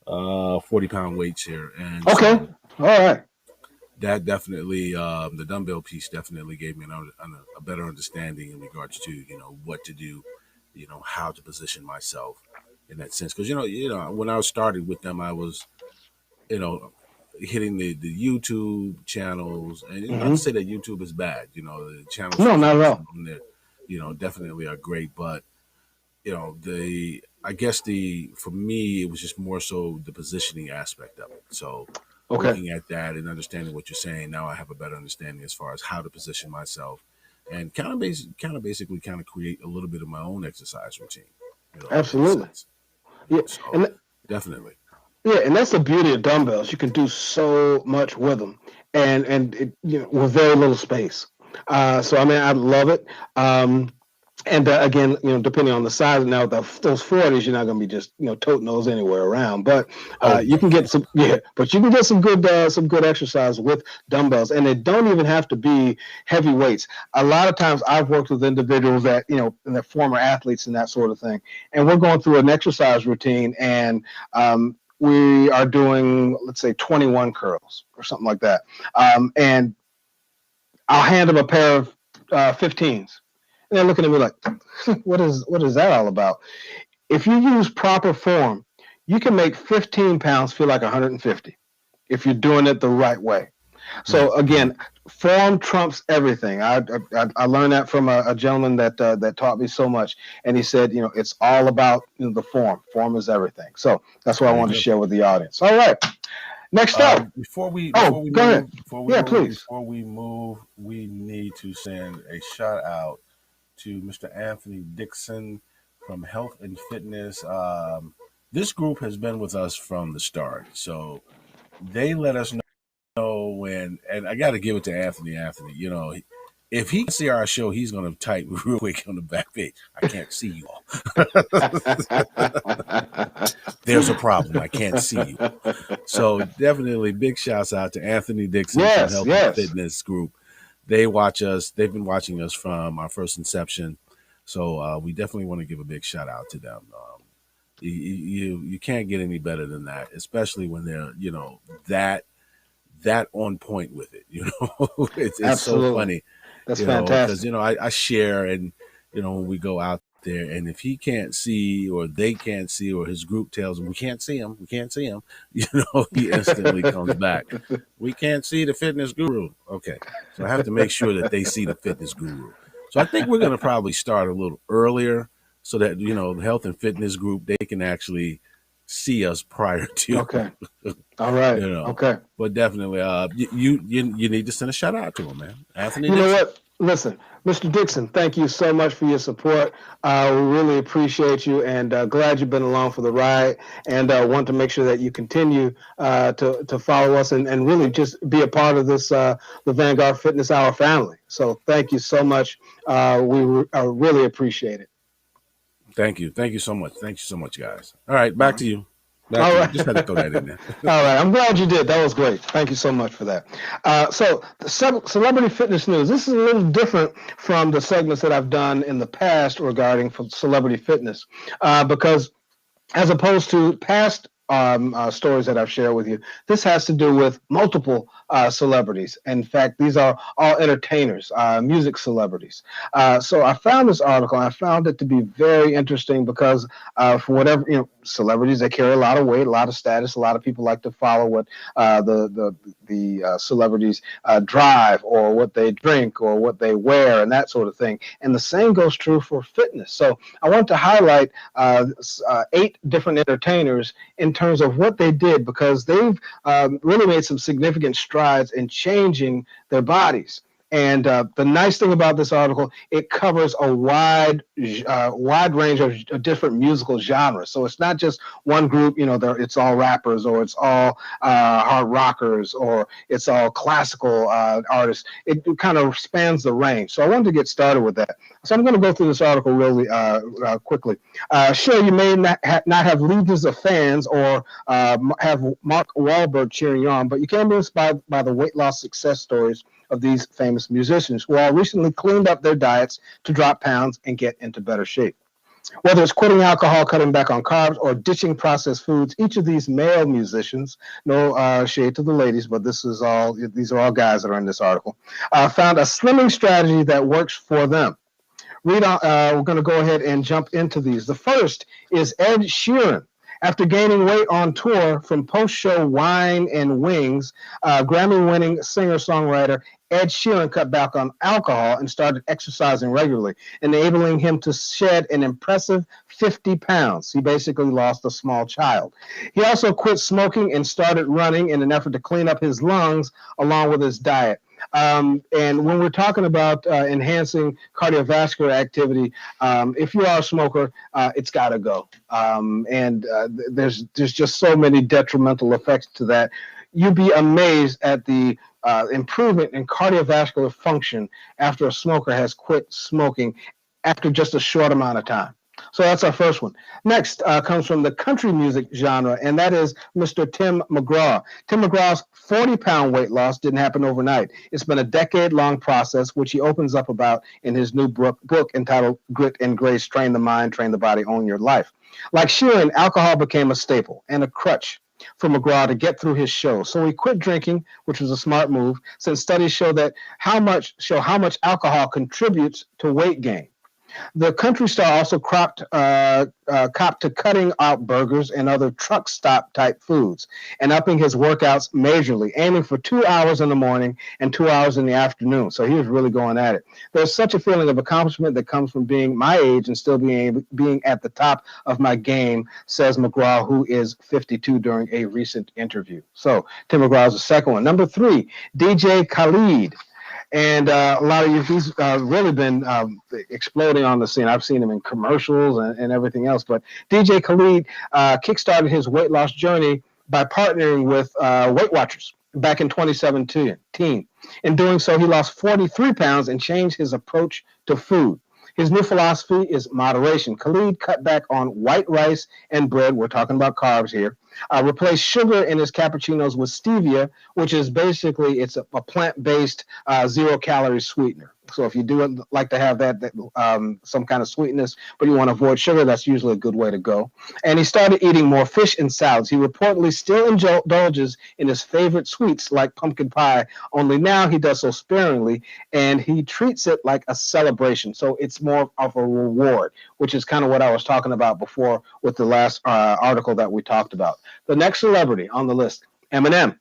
40-pound weights here, and okay. So all right. that definitely, the dumbbell piece definitely gave me a better understanding in regards to what to do, how to position myself in that sense. Because when I started with them, I was hitting the YouTube channels, and not to say that YouTube is bad. The channels No, not at all. on there, definitely are great, but I guess for me it was just more so the positioning aspect of it. So Okay. looking at that and understanding what you're saying, now I have a better understanding as far as how to position myself and basically create a little bit of my own exercise routine. Absolutely. Yeah. So And definitely. yeah, and that's the beauty of dumbbells. You can do so much with them, and it, with very little space. So I mean, I love it. And again, depending on the size, now those 40s, you're not going to be just toting those anywhere around. But you can get but you can get some good exercise with dumbbells, and they don't even have to be heavy weights. A lot of times, I've worked with individuals that and they're former athletes and that sort of thing, and we're going through an exercise routine, and we are doing, let's say, 21 curls or something like that, and I'll hand them a pair of 15s. And they're looking at me like, what is that all about? If you use proper form, you can make 15 pounds feel like 150 if you're doing it the right way. So again, form trumps everything. I learned that from a gentleman that taught me so much, and he said, it's all about the form. Form is everything. So that's what I wanted to share with the audience. All right. Next up. Before we go ahead. Please. Before we move, we need to send a shout out to Mr. Anthony Dixon from Health and Fitness. This group has been with us from the start, so they let us know when, and I got to give it to Anthony. Anthony, if he can see our show, he's going to type real quick on the back page, I can't see you all. There's a problem. I can't see you. So definitely big shouts out to Anthony Dixon from Health and Fitness Group. They watch us. They've been watching us from our first inception. So we definitely want to give a big shout out to them. You can't get any better than that, especially when they're, that on point with it. It's so funny. That's fantastic. Because, I share, and, when we go out there, and if he can't see, or they can't see, or his group tells him, we can't see him, he instantly comes back. We can't see the fitness guru. Okay. So I have to make sure that they see the fitness guru. So I think we're going to probably start a little earlier so that, the health and fitness group, they can actually see us prior to. Okay. All right. Okay. But definitely, you need to send a shout out to him, man. Anthony Dixon. Know what? Listen, Mr. Dixon, thank you so much for your support. We really appreciate you, and glad you've been along for the ride, and want to make sure that you continue to follow us and really just be a part of this, the Vanguard Fitness Hour family. So thank you so much. We really appreciate it. Thank you. Thank you so much. Thank you so much, guys. All right, back to you. All right. Just had to throw that in there. All right. I'm glad you did. That was great. Thank you so much for that. So the celebrity fitness news. This is a little different from the segments that I've done in the past regarding celebrity fitness, because as opposed to past stories that I've shared with you, this has to do with multiple celebrities. In fact, these are all entertainers, music celebrities. So I found this article, and I found it to be very interesting because for whatever, celebrities, they carry a lot of weight, a lot of status. A lot of people like to follow what the celebrities drive, or what they drink, or what they wear, and that sort of thing. And the same goes true for fitness. So I want to highlight 8 different entertainers in terms of what they did, because they've really made some significant strides in changing their bodies. And the nice thing about this article, it covers a wide range of different musical genres. So it's not just one group, it's all rappers, or it's all hard rockers, or it's all classical artists. It kind of spans the range. So I wanted to get started with that. So I'm going to go through this article really quickly. Sure, you may not have legions of fans or have Mark Wahlberg cheering you on, but you can be inspired by the weight loss success stories of these famous musicians who all recently cleaned up their diets to drop pounds and get into better shape. Whether it's quitting alcohol, cutting back on carbs, or ditching processed foods, each of these male musicians, no shade to the ladies, but these are all guys that are in this article, found a slimming strategy that works for them. We're going to go ahead and jump into these. The first is Ed Sheeran. After gaining weight on tour from post-show Wine and Wings, Grammy-winning singer-songwriter Ed Sheeran cut back on alcohol and started exercising regularly, enabling him to shed an impressive 50 pounds. He basically lost a small child. He also quit smoking and started running in an effort to clean up his lungs along with his diet. And when we're talking about enhancing cardiovascular activity, if you are a smoker, it's got to go. There's just so many detrimental effects to that. You'd be amazed at the improvement in cardiovascular function after a smoker has quit smoking after just a short amount of time. So that's our first one. Next comes from the country music genre, and that is Mr. Tim McGraw. Tim McGraw's 40-pound weight loss didn't happen overnight. It's been a decade-long process, which he opens up about in his new book entitled Grit and Grace, Train the Mind, Train the Body, Own Your Life. Like Sheeran, alcohol became a staple and a crutch for McGraw to get through his show. So he quit drinking, which was a smart move, since studies show how much alcohol contributes to weight gain. The country star also copped to cutting out burgers and other truck stop type foods and upping his workouts majorly, aiming for 2 hours in the morning and 2 hours in the afternoon. So he was really going at it. There's such a feeling of accomplishment that comes from being my age and still being at the top of my game, says McGraw, who is 52 during a recent interview. So Tim McGraw is the second one. Number 3, DJ Khaled. And a lot of you, he's really been exploding on the scene. I've seen him in commercials and everything else. But DJ Khaled kickstarted his weight loss journey by partnering with Weight Watchers. back in 2017. In doing so, he lost 43 pounds and changed his approach to food. His new philosophy is moderation. Khalid cut back on white rice and bread. We're talking about carbs here. Replaced sugar in his cappuccinos with stevia, which is basically it's a plant-based zero-calorie sweetener. So if you do like to have that some kind of sweetness, but you want to avoid sugar, that's usually a good way to go. And he started eating more fish and salads. He reportedly still indulges in his favorite sweets like pumpkin pie, only now he does so sparingly, and he treats it like a celebration. So it's more of a reward, which is kind of what I was talking about before with the last article that we talked about. The next celebrity on the list, Eminem.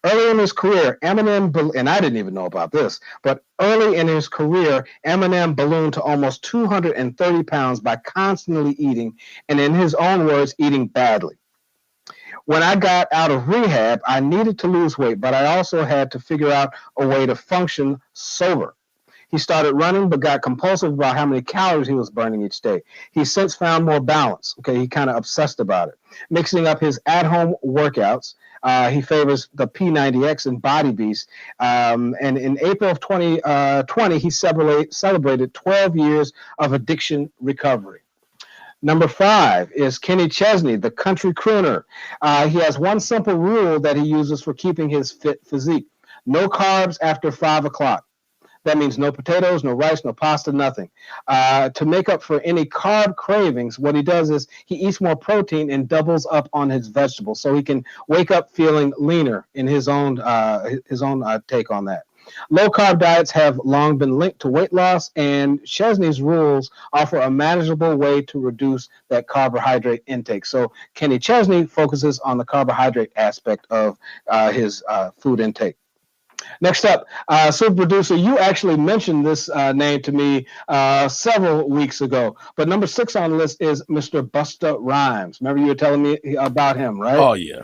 Early in his career, Eminem, and I didn't even know about this, but early in his career, Eminem ballooned to almost 230 pounds by constantly eating, and in his own words, eating badly. When I got out of rehab, I needed to lose weight, but I also had to figure out a way to function sober. He started running, but got compulsive about how many calories he was burning each day. He's since found more balance. Okay, he kind of obsessed about it. Mixing up his at-home workouts, he favors the P90X and Body Beast. And in April of 2020, he celebrated 12 years of addiction recovery. Number 5 is Kenny Chesney, the country crooner. He has one simple rule that he uses for keeping his fit physique. No carbs after 5 o'clock. That means no potatoes, no rice, no pasta, nothing. To make up for any carb cravings, what he does is he eats more protein and doubles up on his vegetables, so he can wake up feeling leaner in his own take on that. Low-carb diets have long been linked to weight loss, and Chesney's rules offer a manageable way to reduce that carbohydrate intake. So Kenny Chesney focuses on the carbohydrate aspect of his food intake. Next up, super producer, you actually mentioned this name to me several weeks ago, but number 6 on the list is Mr. Busta Rhymes. Remember you were telling me about him, right? Oh, yeah.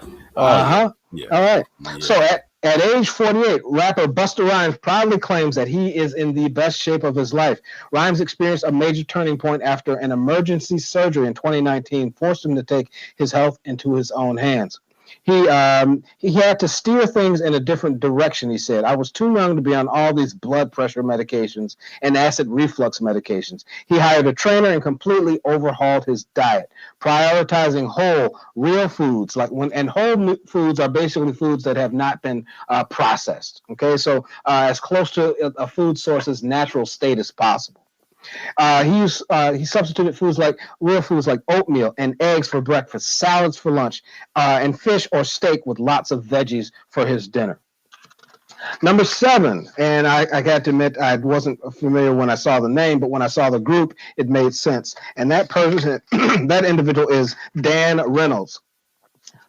Yeah. All right. Yeah. So at age 48, rapper Busta Rhymes proudly claims that he is in the best shape of his life. Rhymes experienced a major turning point after an emergency surgery in 2019 forced him to take his health into his own hands. He had to steer things in a different direction, he said. I was too young to be on all these blood pressure medications and acid reflux medications. He hired a trainer and completely overhauled his diet, prioritizing whole, real foods. Whole foods are basically foods that have not been processed. Okay, so as close to a food source's natural state as possible. He substituted real foods like oatmeal and eggs for breakfast, salads for lunch, and fish or steak with lots of veggies for his dinner. Number 7, and I got to admit I wasn't familiar when I saw the name, but when I saw the group, it made sense. And that person, that individual is Dan Reynolds,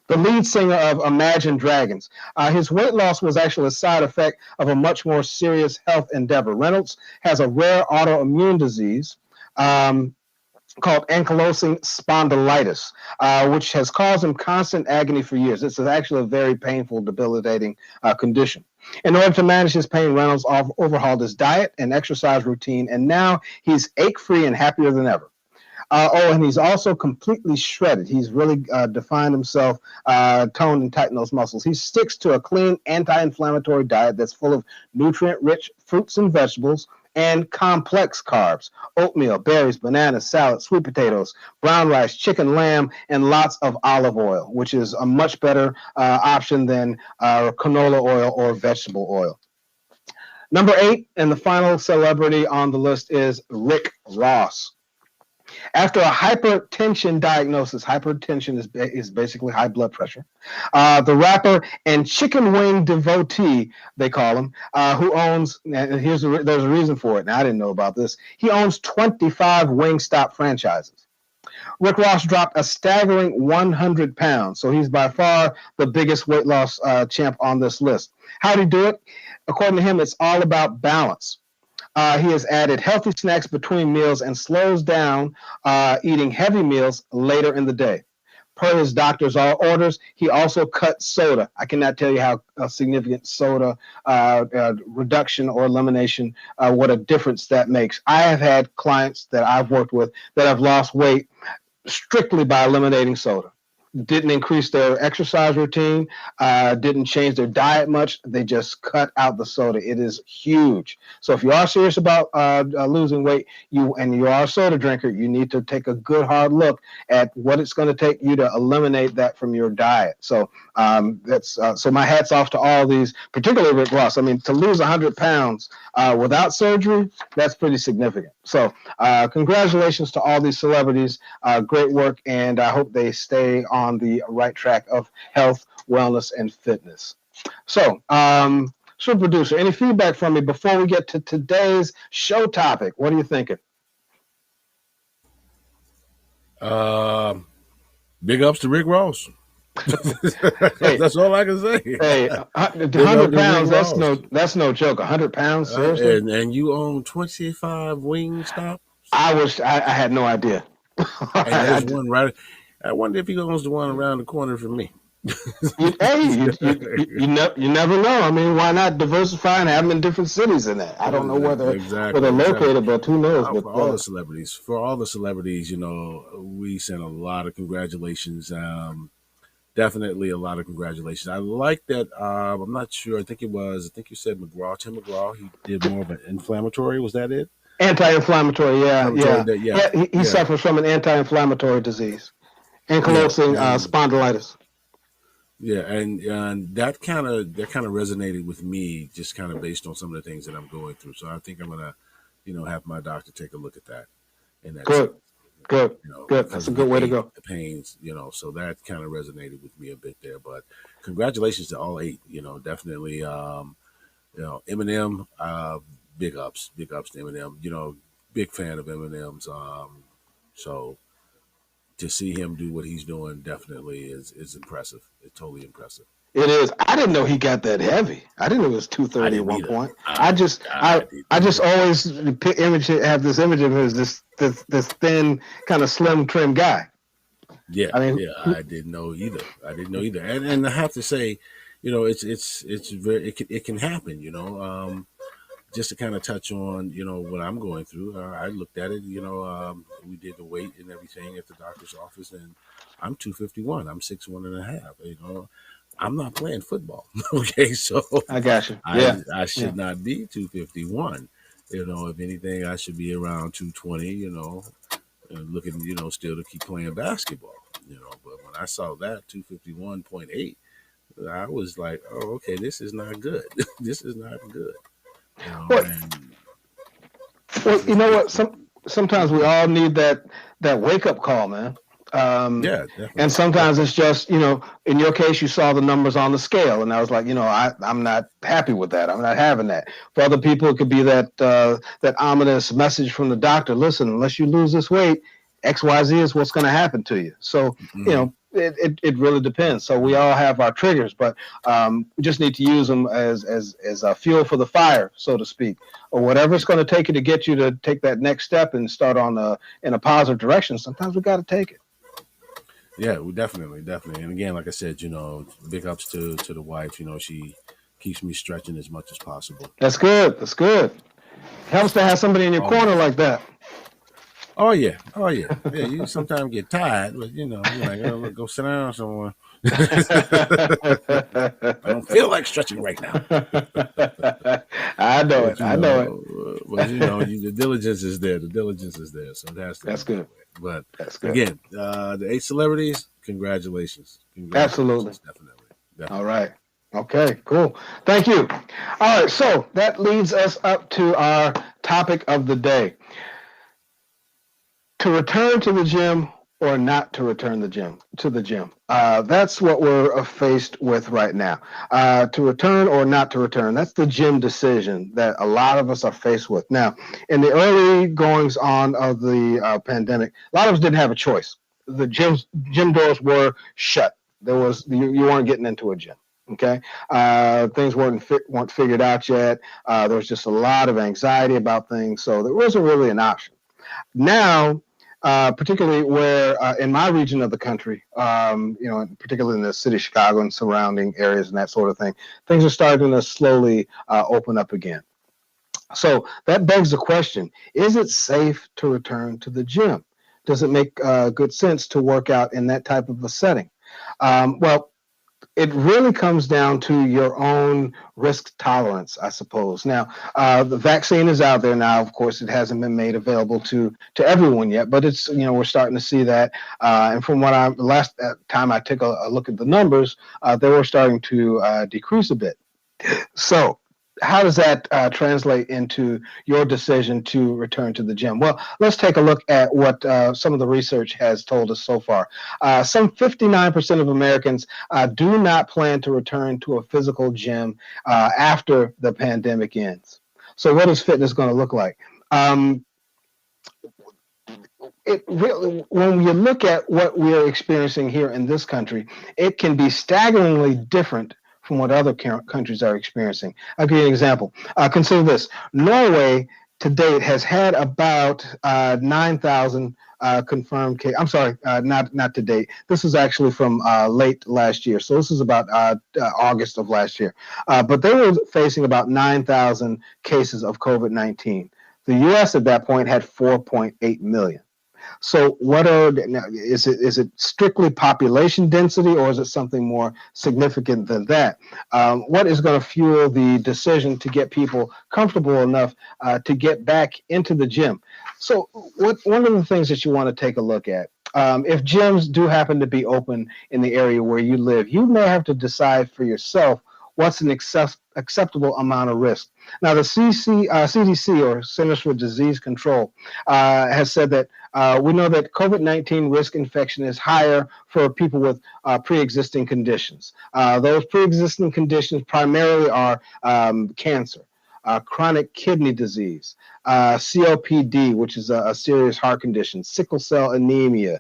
the lead singer of Imagine Dragons. His weight loss was actually a side effect of a much more serious health endeavor. Reynolds has a rare autoimmune disease called ankylosing spondylitis, which has caused him constant agony for years. It's actually a very painful, debilitating condition. In order to manage his pain, Reynolds overhauled his diet and exercise routine, and now he's ache-free and happier than ever. And he's also completely shredded. He's really defined himself, toned and tightened those muscles. He sticks to a clean, anti-inflammatory diet that's full of nutrient-rich fruits and vegetables and complex carbs: oatmeal, berries, bananas, salad, sweet potatoes, brown rice, chicken, lamb, and lots of olive oil, which is a much better option than canola oil or vegetable oil. Number 8, and the final celebrity on the list is Rick Ross. After a hypertension diagnosis, hypertension is basically high blood pressure, the rapper and chicken wing devotee, they call him, who owns, and there's a reason for it, and I didn't know about this, he owns 25 Wingstop franchises. Rick Ross dropped a staggering 100 pounds, so he's by far the biggest weight loss champ on this list. How did he do it? According to him, it's all about balance. He has added healthy snacks between meals and slows down eating heavy meals later in the day. Per his doctor's orders, he also cut soda. I cannot tell you how significant soda reduction or elimination, what a difference that makes. I have had clients that I've worked with that have lost weight strictly by eliminating soda. didn't increase their exercise routine, didn't change their diet much. They just cut out the soda. It is huge. So if you are serious about losing weight, you are a soda drinker, you need to take a good hard look at what it's going to take you to eliminate that from your diet. So that's so my hat's off to all these, particularly Rick Ross. I mean, to lose 100 pounds without surgery, that's pretty significant. So congratulations to all these celebrities. Great work, and I hope they stay on the right track of health, wellness, and fitness. So, super producer, any feedback from me before we get to today's show topic? What are you thinking? Big ups to Rick Ross. Hey, that's all I can say. Hey, 100 pounds, that's no joke. 100 pounds, seriously? And you own 25 Wingstop? I had no idea. And there's one right. I wonder if he owns the one around the corner from me. You never know. I mean, why not diversify and have them in different cities in that? I don't know where they're located, but who knows? But for all the celebrities, you know, we sent a lot of congratulations. Definitely a lot of congratulations. I like that. I'm not sure. I think you said McGraw, Tim McGraw. He did more of an inflammatory. Was that it? Anti-inflammatory, yeah. He suffers from an anti-inflammatory disease, ankylosing spondylitis. Yeah, and that kind of resonated with me, just kind of based on some of the things that I'm going through. So I think I'm gonna, have my doctor take a look at that. Good. That's a good way to go. The pains, so that kind of resonated with me a bit there. But congratulations to all 8. Definitely. Eminem. Big ups to Eminem. Big fan of Eminem's. So to see him do what he's doing definitely is impressive. It's totally impressive. It is. I didn't know he got that heavy. I didn't know it was 230 at one point. I just always have this image of him as this thin, kind of slim, trim guy. Yeah, I didn't know either. And I have to say, it's very it can happen. Just to kind of touch on, what I'm going through. I looked at it. We did the weight and everything at the doctor's office, and I'm 251. I'm 6'1.5". I'm not playing football. Okay, so I got you. Yeah, I should not be 251. If anything, I should be around 220. And looking, still to keep playing basketball. But when I saw that 251.8, I was like, oh, okay, this is not good. This is not good. Well, you know what? Sometimes we all need that wake up call, man. Definitely. And sometimes it's just, in your case, you saw the numbers on the scale, and I was like, I'm not happy with that. I'm not having that. For other people, it could be that ominous message from the doctor. Listen, unless you lose this weight, XYZ is what's going to happen to you. So, it really depends. So we all have our triggers, but we just need to use them as a fuel for the fire, so to speak, or whatever it's going to take you to get you to take that next step and start in a positive direction. Sometimes we got to take it. Yeah, we definitely. And again, like I said, big ups to the wife. She keeps me stretching as much as possible. That's good. Helps to have somebody in your corner like that. Oh yeah. Yeah, you sometimes get tired, but you're like, oh, go sit down somewhere. I don't feel like stretching right now. I know it. But the diligence is there. So that's good. But again, the 8 celebrities, congratulations. Absolutely. Definitely. All right. Okay, cool. Thank you. All right, so that leads us up to our topic of the day. To return to the gym or not to return to the gym. That's what we're faced with right now. To return or not to return. That's the gym decision that a lot of us are faced with. Now, in the early goings on of the pandemic, a lot of us didn't have a choice. The gym doors were shut. You weren't getting into a gym. Okay, things weren't figured out yet. There was just a lot of anxiety about things, so there wasn't really an option. Now, particularly where in my region of the country, particularly in the city of Chicago and surrounding areas and that sort of thing, things are starting to slowly open up again. So that begs the question, is it safe to return to the gym? Does it make good sense to work out in that type of a setting? Well, it really comes down to your own risk tolerance, I suppose. Now, the vaccine is out there now. Of course, it hasn't been made available to everyone yet, but it's, we're starting to see that. And from what last time I took a look at the numbers, they were starting to decrease a bit. So, how does that translate into your decision to return to the gym? Well, let's take a look at what some of the research has told us so far. Some 59% of Americans do not plan to return to a physical gym after the pandemic ends. So, what is fitness going to look like? It really, when you look at what we're experiencing here in this country, it can be staggeringly different from what other countries are experiencing. I'll give you an example. Consider this: Norway to date has had about 9,000 confirmed cases. I'm sorry, not to date. This is actually from late last year. So this is about August of last year. But they were facing about 9,000 cases of COVID-19. The U.S. at that point had 4.8 million. So what is it strictly population density, or is it something more significant than that? What is going to fuel the decision to get people comfortable enough to get back into the gym? So one of the things that you want to take a look at, if gyms do happen to be open in the area where you live, you may have to decide for yourself what's an acceptable amount of risk. Now, the CDC, or Centers for Disease Control, has said that we know that COVID-19 risk infection is higher for people with pre-existing conditions. Those pre-existing conditions primarily are cancer, chronic kidney disease, COPD, which is a serious heart condition, sickle cell anemia,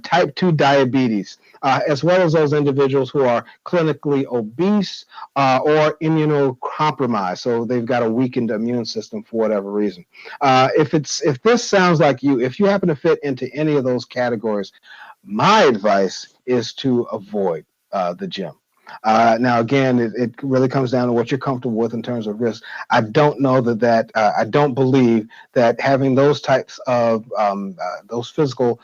type 2 diabetes, as well as those individuals who are clinically obese or immunocompromised. So they've got a weakened immune system for whatever reason. If this sounds like you, if you happen to fit into any of those categories, my advice is to avoid the gym. Now, again, it really comes down to what you're comfortable with in terms of risk. I don't know I don't believe that having those types of those physical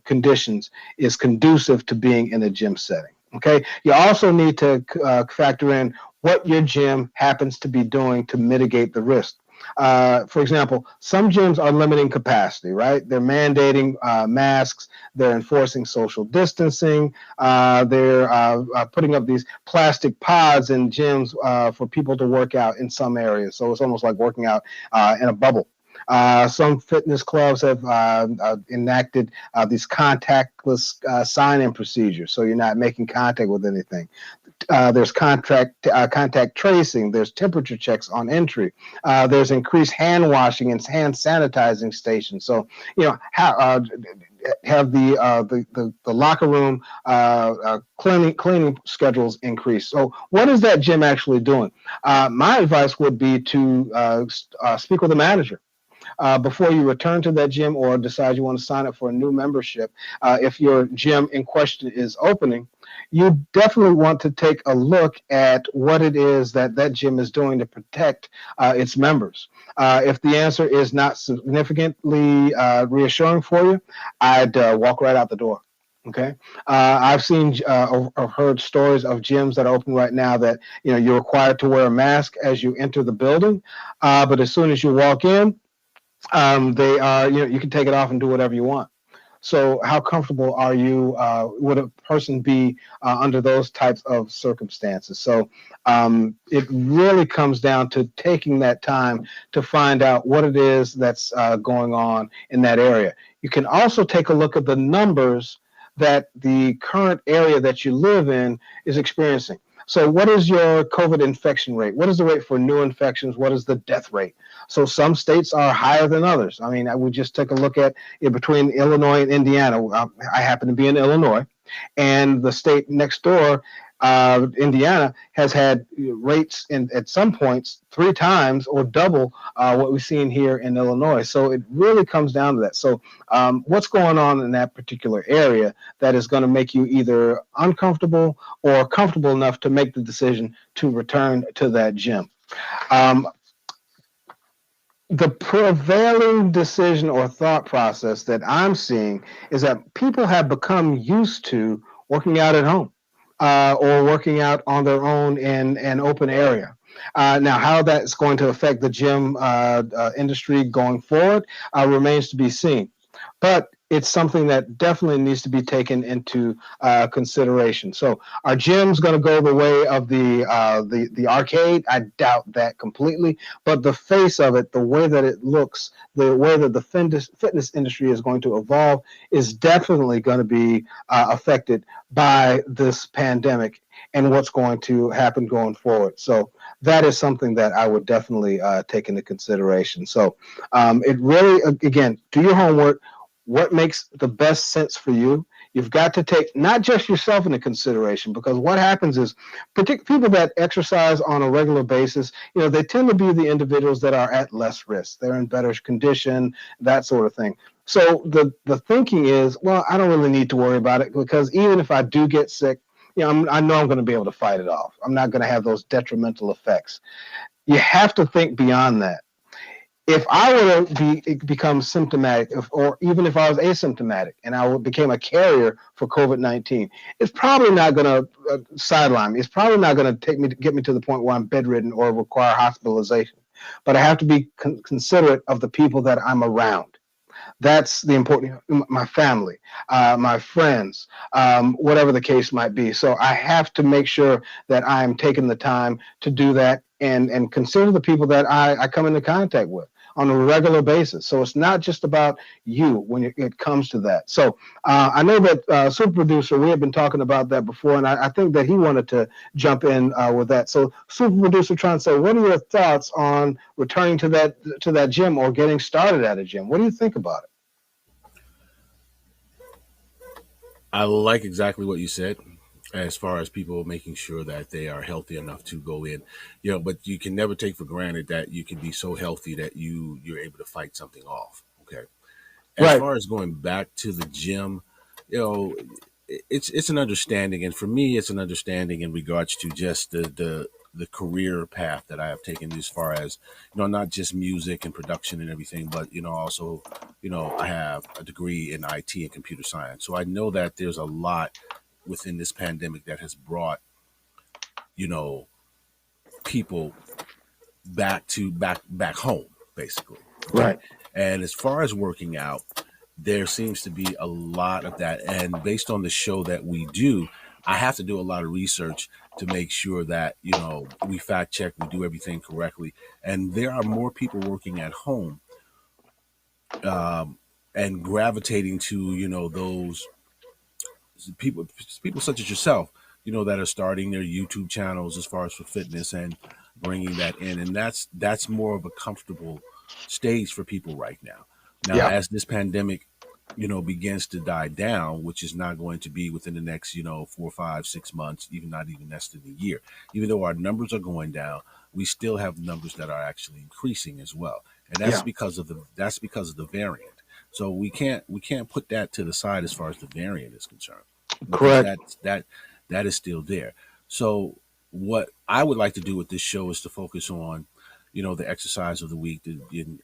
conditions is conducive to being in a gym setting. Okay. You also need to factor in what your gym happens to be doing to mitigate the risk. For example, some gyms are limiting capacity, right? They're mandating masks. They're enforcing social distancing. They're putting up these plastic pods in gyms for people to work out in some areas. So it's almost like working out in a bubble. Some fitness clubs have enacted these contactless sign-in procedures, so you're not making contact with anything. There's contact tracing. There's temperature checks on entry. There's increased hand washing and hand sanitizing stations. So have the locker room cleaning schedules increased. So what is that gym actually doing? My advice would be to speak with a manager. Before you return to that gym or decide you want to sign up for a new membership, if your gym in question is opening, you definitely want to take a look at what it is that gym is doing to protect its members. If the answer is not significantly reassuring for you, I'd walk right out the door. Okay. I've seen or heard stories of gyms that are open right now that, you're required to wear a mask as you enter the building. But as soon as you walk in, they are, you can take it off and do whatever you want. So how comfortable are you, would a person be under those types of circumstances? So it really comes down to taking that time to find out what it is that's going on in that area. You can also take a look at the numbers that the current area that you live in is experiencing. So what is your COVID infection rate? What is the rate for new infections? What is the death rate? So some states are higher than others. I mean, I would just take a look at between Illinois and Indiana. I happen to be in Illinois, and the state next door, Indiana, has had rates at some points 3 times or double what we've seen here in Illinois. So it really comes down to that. So what's going on in that particular area that is going to make you either uncomfortable or comfortable enough to make the decision to return to that gym? The prevailing decision or thought process that I'm seeing is that people have become used to working out at home or working out on their own in an open area. Now, how that's going to affect the gym industry going forward remains to be seen. But it's something that definitely needs to be taken into consideration. So, are gyms going to go the way of the arcade? I doubt that completely. But the face of it, the way that it looks, the way that the fitness industry is going to evolve, is definitely going to be affected by this pandemic and what's going to happen going forward. So that is something that I would definitely take into consideration. So it really, again, do your homework. What makes the best sense for you? You've got to take not just yourself into consideration, because what happens is people that exercise on a regular basis, they tend to be the individuals that are at less risk. They're in better condition, that sort of thing. So the thinking is, well, I don't really need to worry about it, because even if I do get sick, I know I'm going to be able to fight it off. I'm not going to have those detrimental effects. You have to think beyond that. If I were to become symptomatic, or even if I was asymptomatic and I became a carrier for COVID-19, it's probably not going to sideline me. It's probably not going to get me to the point where I'm bedridden or require hospitalization. But I have to be considerate of the people that I'm around. That's the important, my family, my friends, whatever the case might be. So I have to make sure that I'm taking the time to do that and consider the people that I come into contact with on a regular basis. So it's not just about you when it comes to that. So I know that Super Producer, we have been talking about that before, and I think that he wanted to jump in with that. So Super Producer trying to say, what are your thoughts on returning to that gym or getting started at a gym? What do you think about it? I like exactly what you said as far as people making sure that they are healthy enough to go in, but you can never take for granted that you can be so healthy that you're able to fight something off. Okay. As Right. far as going back to the gym, you know, it's an understanding, and for me, it's an understanding in regards to just the career path that I have taken, as far as not just music and production and everything, but also I have a degree in IT and computer science, so I know that there's a lot within this pandemic that has brought you know people back home, basically. Okay. Right. And as far as working out, there seems to be a lot of that. And based on the show that we do, I have to do a lot of research to make sure that, we fact check, we do everything correctly. And there are more people working at home, and gravitating to, those people, people such as yourself, that are starting their YouTube channels as far as for fitness and bringing that in. And that's more of a comfortable stage for people right now. Now, Yeah. as this pandemic begins to die down, which is not going to be within the next, 4, 5, 6 months, even not even less than a year. Even though our numbers are going down, we still have numbers that are actually increasing as well, and that's Yeah. because of the variant. So we can't put that to the side as far as the variant is concerned, because Correct. that is still there. So what I would like to do with this show is to focus on the exercise of the week,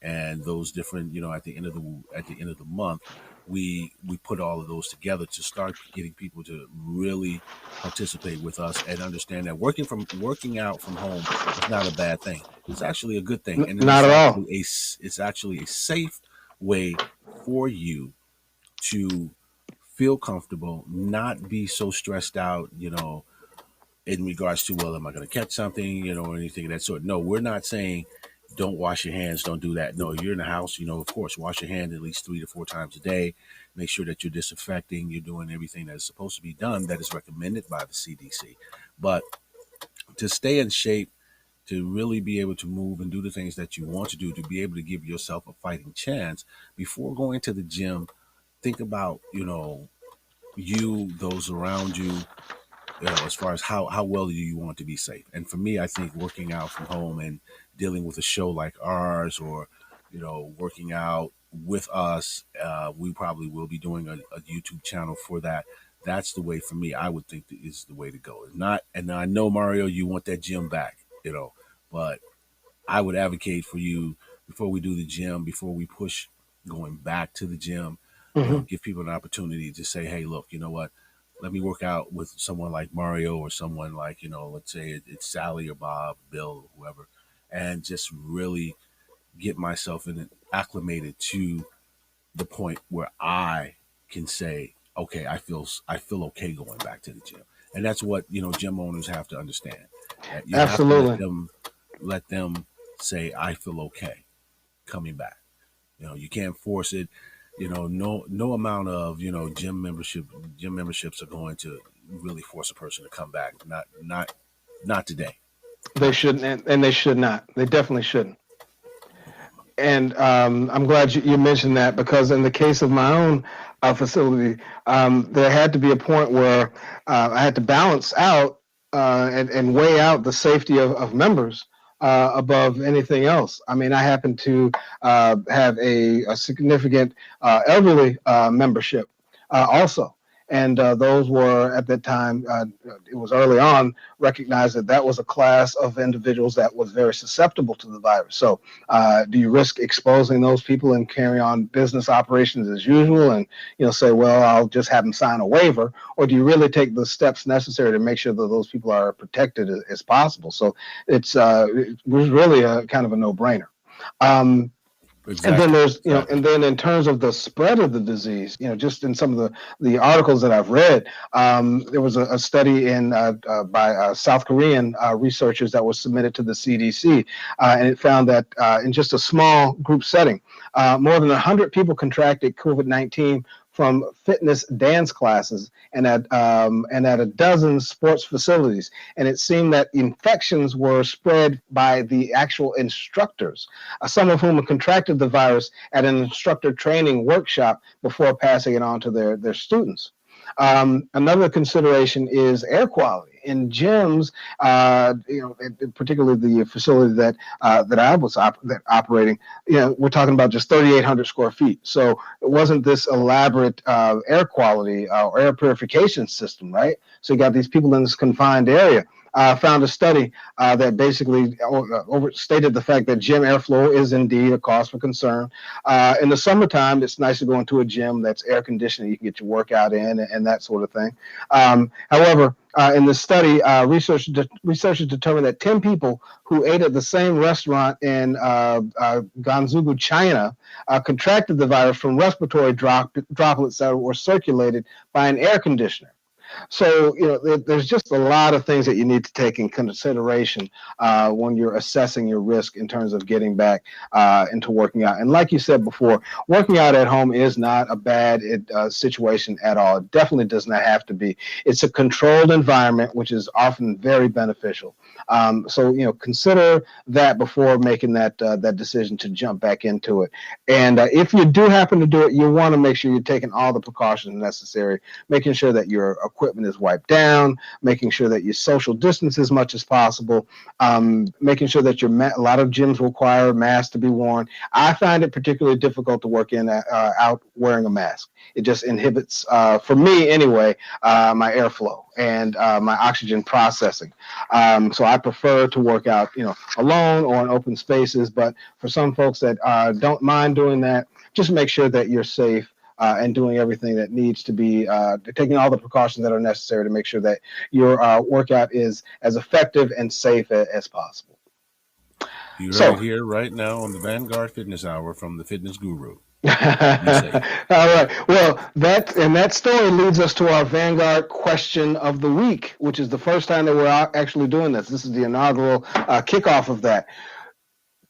and those different, at the end of the month, we put all of those together to start getting people to really participate with us and understand that working out from home is not a bad thing. It's actually a good thing, and Not at all. it's actually a safe way for you to feel comfortable, not be so stressed out, in regards to, well, am I going to catch something, or anything of that sort. No, we're not saying don't wash your hands, don't do that. No, you're in the house, of course, wash your hands at least 3 to 4 times a day. Make sure that you're disinfecting, you're doing everything that is supposed to be done, that is recommended by the CDC. But to stay in shape, to really be able to move and do the things that you want to do, to be able to give yourself a fighting chance, before going to the gym, think about, those around you, as far as how well do you want to be safe. And for me, I think working out from home and dealing with a show like ours, or working out with us, we probably will be doing a YouTube channel for that. That's the way, for me, I would think that is the way to go. If not, and I know, Mario, you want that gym back, but I would advocate for you, before we do the gym, before we push going back to the gym, Hmm. give people an opportunity to say, hey, look, you know what? let me work out with someone like Mario or someone like, let's say it's Sally or Bob, Bill, or whoever, and just really get myself in acclimated to the point where I can say, okay, I feel okay going back to the gym. And that's what, gym owners have to understand. That you have to Absolutely. let them say, I feel okay coming back. You can't force it. No amount of, gym memberships are going to really force a person to come back. Not today. They Not today. shouldn't, and they should not. They definitely shouldn't. And I'm glad you mentioned that, because in the case of my own facility, there had to be a point where I had to balance out and weigh out the safety of members above anything else. I mean, I happen to have a significant elderly membership also. And those were, at that time, it was early on, recognized that that was a class of individuals that was very susceptible to the virus. So do you risk exposing those people and carry on business operations as usual and say, well, I'll just have them sign a waiver? Or do you really take the steps necessary to make sure that those people are protected as possible? So it was really a kind of a no-brainer. And then Exactly. there's, Exactly. and then in terms of the spread of the disease, just in some of the articles that I've read, there was a study by South Korean researchers that was submitted to the CDC, and it found that in just a small group setting, more than 100 people contracted COVID-19 from fitness dance classes and at a dozen sports facilities. And it seemed that infections were spread by the actual instructors, some of whom contracted the virus at an instructor training workshop before passing it on to their students. Another consideration is air quality in gyms. Particularly the facility that I was operating. We're talking about just 3,800 square feet, so it wasn't this elaborate air quality or air purification system, right? So you got these people in this confined area. Found a study that basically overstated the fact that gym airflow is indeed a cause for concern. In the summertime, it's nice to go into a gym that's air conditioned. You can get your workout in and that sort of thing. However, in the study, researchers determined that 10 people who ate at the same restaurant in Guangzhou, China, contracted the virus from respiratory droplets that were circulated by an air conditioner. So, there's just a lot of things that you need to take in consideration when you're assessing your risk in terms of getting back into working out. And like you said before, working out at home is not a bad situation at all. It definitely does not have to be. It's a controlled environment, which is often very beneficial. So, consider that before making that decision to jump back into it. And if you do happen to do it, you want to make sure you're taking all the precautions necessary, making sure that your equipment is wiped down, making sure that you social distance as much as possible, making sure that a lot of gyms require masks to be worn. I find it particularly difficult to work out wearing a mask. It just inhibits, for me anyway, my airflow and my oxygen processing. So I prefer to work out, alone or in open spaces. But for some folks that don't mind doing that, just make sure that you're safe and doing everything that needs to be, taking all the precautions that are necessary to make sure that your workout is as effective and safe as possible. You heard it So, here right now on the Vanguard Fitness Hour from the Fitness Guru. all Be safe. right. Well, that story leads us to our Vanguard question of the week, which is the first time that we're actually doing this. This is the inaugural kickoff of that.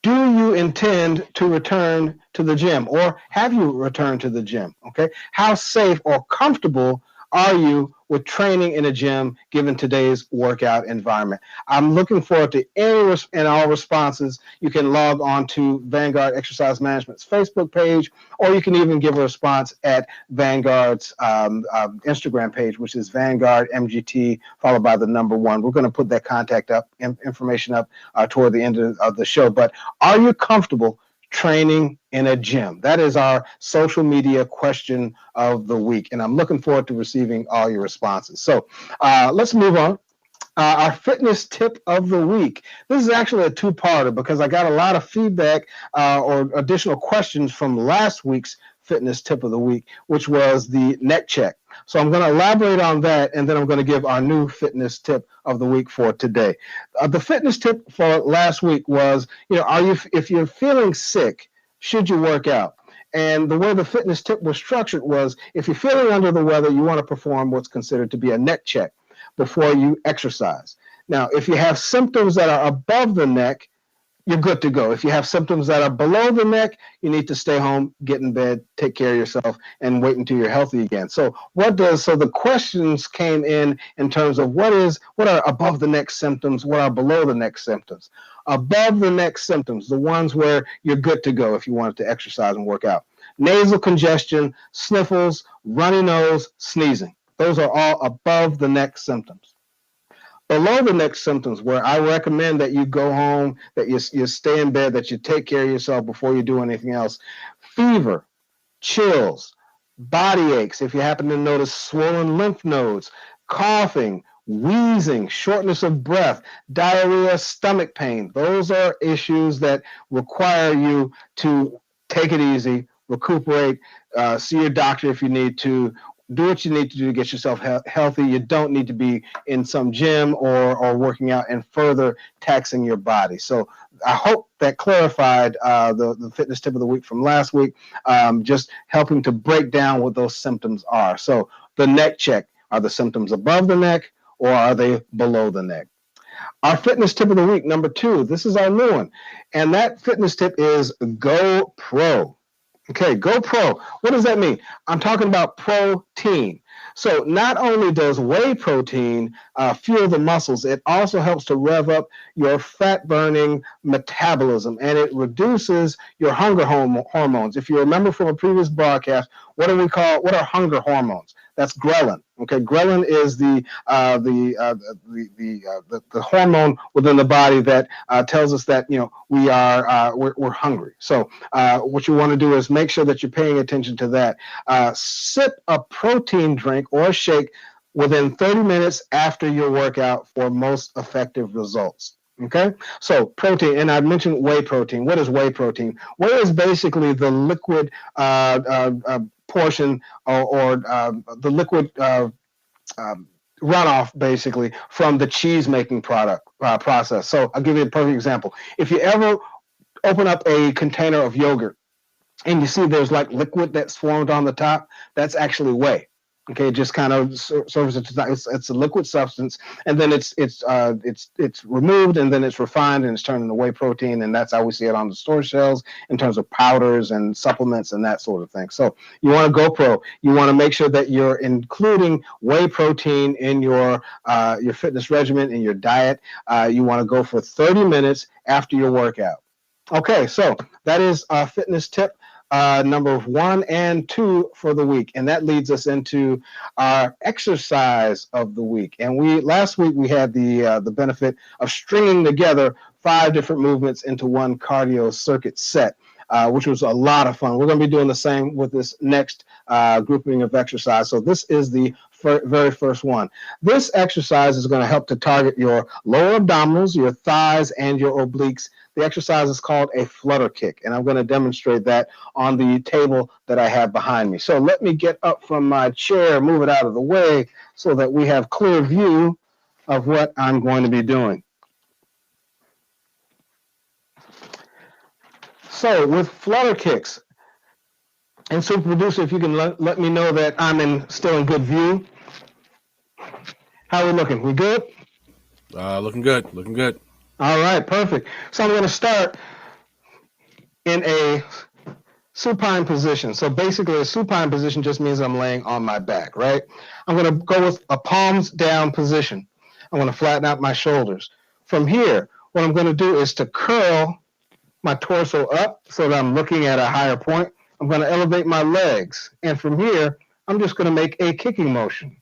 Do you intend to return to the gym, or have you returned to the gym? Okay. How safe or comfortable are you with training in a gym given today's workout environment? I'm looking forward to any and all responses. You can log on to Vanguard Exercise Management's Facebook page, or you can even give a response at Vanguard's Instagram page, which is Vanguard MGT, followed by the number 1. We're going to put that contact information up toward the end of the show. But are you comfortable training in a gym? That is our social media question of the week, and I'm looking forward to receiving all your responses. So let's move on. Our fitness tip of the week. This is actually a two-parter because I got a lot of feedback or additional questions from last week's fitness tip of the week, which was the neck check. So I'm going to elaborate on that, and then I'm going to give our new fitness tip of the week for today. The fitness tip for last week was, if you're feeling sick, should you work out? And the way the fitness tip was structured was, if you're feeling under the weather, you want to perform what's considered to be a neck check before you exercise. Now, if you have symptoms that are above the neck, you're good to go. If you have symptoms that are below the neck, you need to stay home, get in bed, take care of yourself, and wait until you're healthy again. So the questions came in terms of what are above the neck symptoms, what are below the neck symptoms. Above the neck symptoms, the ones where you're good to go if you wanted to exercise and work out. Nasal congestion, sniffles, runny nose, sneezing. Those are all above the neck symptoms. Below the neck symptoms, where I recommend that you go home, that you stay in bed, that you take care of yourself before you do anything else. Fever, chills, body aches, if you happen to notice swollen lymph nodes, coughing, wheezing, shortness of breath, diarrhea, stomach pain. Those are issues that require you to take it easy, recuperate, see your doctor if you need to. Do what you need to do to get yourself healthy. You don't need to be in some gym or working out and further taxing your body. So I hope that clarified the fitness tip of the week from last week, just helping to break down what those symptoms are. So the neck check, are the symptoms above the neck or are they below the neck? Our fitness tip of the week, number 2, this is our new one. And that fitness tip is Go Pro. Okay, Go Pro. What does that mean? I'm talking about protein. So not only does whey protein fuel the muscles, it also helps to rev up your fat-burning metabolism, and it reduces your hunger hormones. If you remember from a previous broadcast, what are hunger hormones? That's ghrelin. Okay, ghrelin is the hormone within the body that tells us that we're hungry. So what you want to do is make sure that you're paying attention to that. Sip a protein drink or shake within 30 minutes after your workout for most effective results. Okay, so protein, and I mentioned whey protein. What is whey protein? Whey is basically the liquid portion or the liquid runoff, basically, from the cheese making process. So I'll give you a perfect example. If you ever open up a container of yogurt and you see there's like liquid that's formed on the top, that's actually whey. Okay, it just kind of serves it's a liquid substance, and then it's removed, and then it's refined, and it's turned into whey protein, and that's how we see it on the store shelves in terms of powders and supplements and that sort of thing. So you want to go pro. You want to make sure that you're including whey protein in your fitness regimen, in your diet. You want to go for 30 minutes after your workout. Okay, so that is our fitness tip. Number 1 and 2 for the week, and that leads us into our exercise of the week. And last week we had the benefit of stringing together 5 different movements into one cardio circuit set, which was a lot of fun. We're going to be doing the same with this next grouping of exercise. So this is the very first one. This exercise is going to help to target your lower abdominals, your thighs, and your obliques. The exercise is called a flutter kick, and I'm going to demonstrate that on the table that I have behind me. So let me get up from my chair, move it out of the way so that we have clear view of what I'm going to be doing. So with flutter kicks, and Super Producer, if you can let me know that I'm still in good view. How are we looking? We good? Looking good. Looking good. All right, perfect. So I'm going to start in a supine position. So basically, a supine position just means I'm laying on my back, right? I'm going to go with a palms down position. I'm going to flatten out my shoulders. From here, what I'm going to do is to curl my torso up so that I'm looking at a higher point. I'm going to elevate my legs. And from here, I'm just going to make a kicking motion.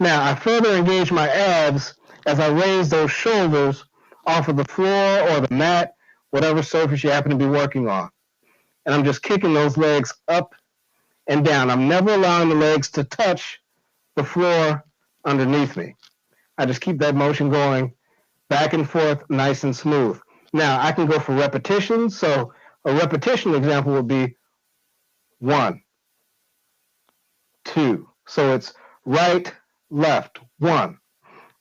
Now, I further engage my abs as I raise those shoulders off of the floor or the mat, whatever surface you happen to be working on. And I'm just kicking those legs up and down. I'm never allowing the legs to touch the floor underneath me. I just keep that motion going back and forth, nice and smooth. Now, I can go for repetitions. So a repetition example would be 1, 2. So it's right, left, 1,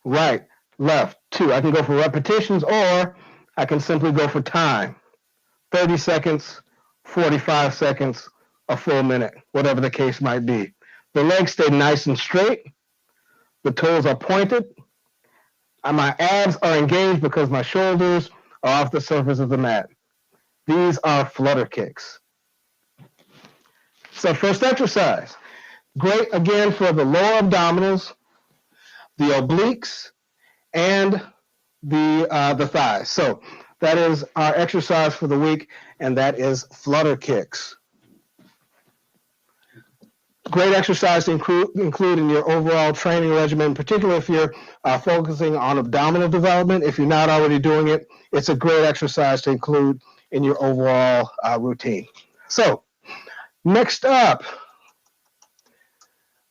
right, left, 2. I can go for repetitions, or I can simply go for time. 30 seconds, 45 seconds, a full minute, whatever the case might be. The legs stay nice and straight. The toes are pointed. And my abs are engaged because my shoulders are off the surface of the mat. These are flutter kicks. So first exercise. Great, again, for the lower abdominals, the obliques, and the thighs. So that is our exercise for the week, and that is flutter kicks. Great exercise to include in your overall training regimen, particularly if you're focusing on abdominal development. If you're not already doing it, it's a great exercise to include in your overall routine. So next up,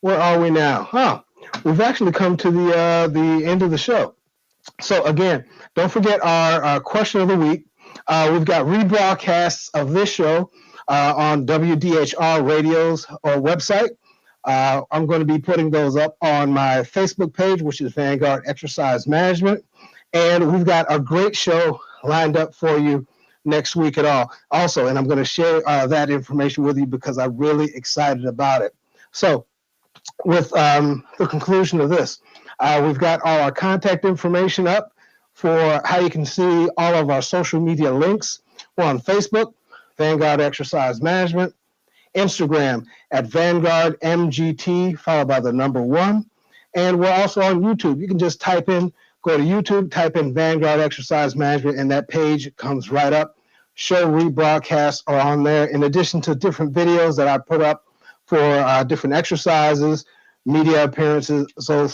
where are we now? We've actually come to the end of the show. So again, don't forget our question of the week. We've got rebroadcasts of this show on WDHR Radio's website. I'm going to be putting those up on my Facebook page, which is Vanguard Exercise Management. And we've got a great show lined up for you next week also. And I'm going to share that information with you because I'm really excited about it. So with the conclusion of this, we've got all our contact information up for how you can see all of our social media links. We're on Facebook, Vanguard Exercise Management, Instagram at Vanguard MGT, followed by the number 1. And we're also on YouTube. You can just go to YouTube, type in Vanguard Exercise Management, and that page comes right up. Show rebroadcasts are on there, in addition to different videos that I put up for different exercises, media appearances,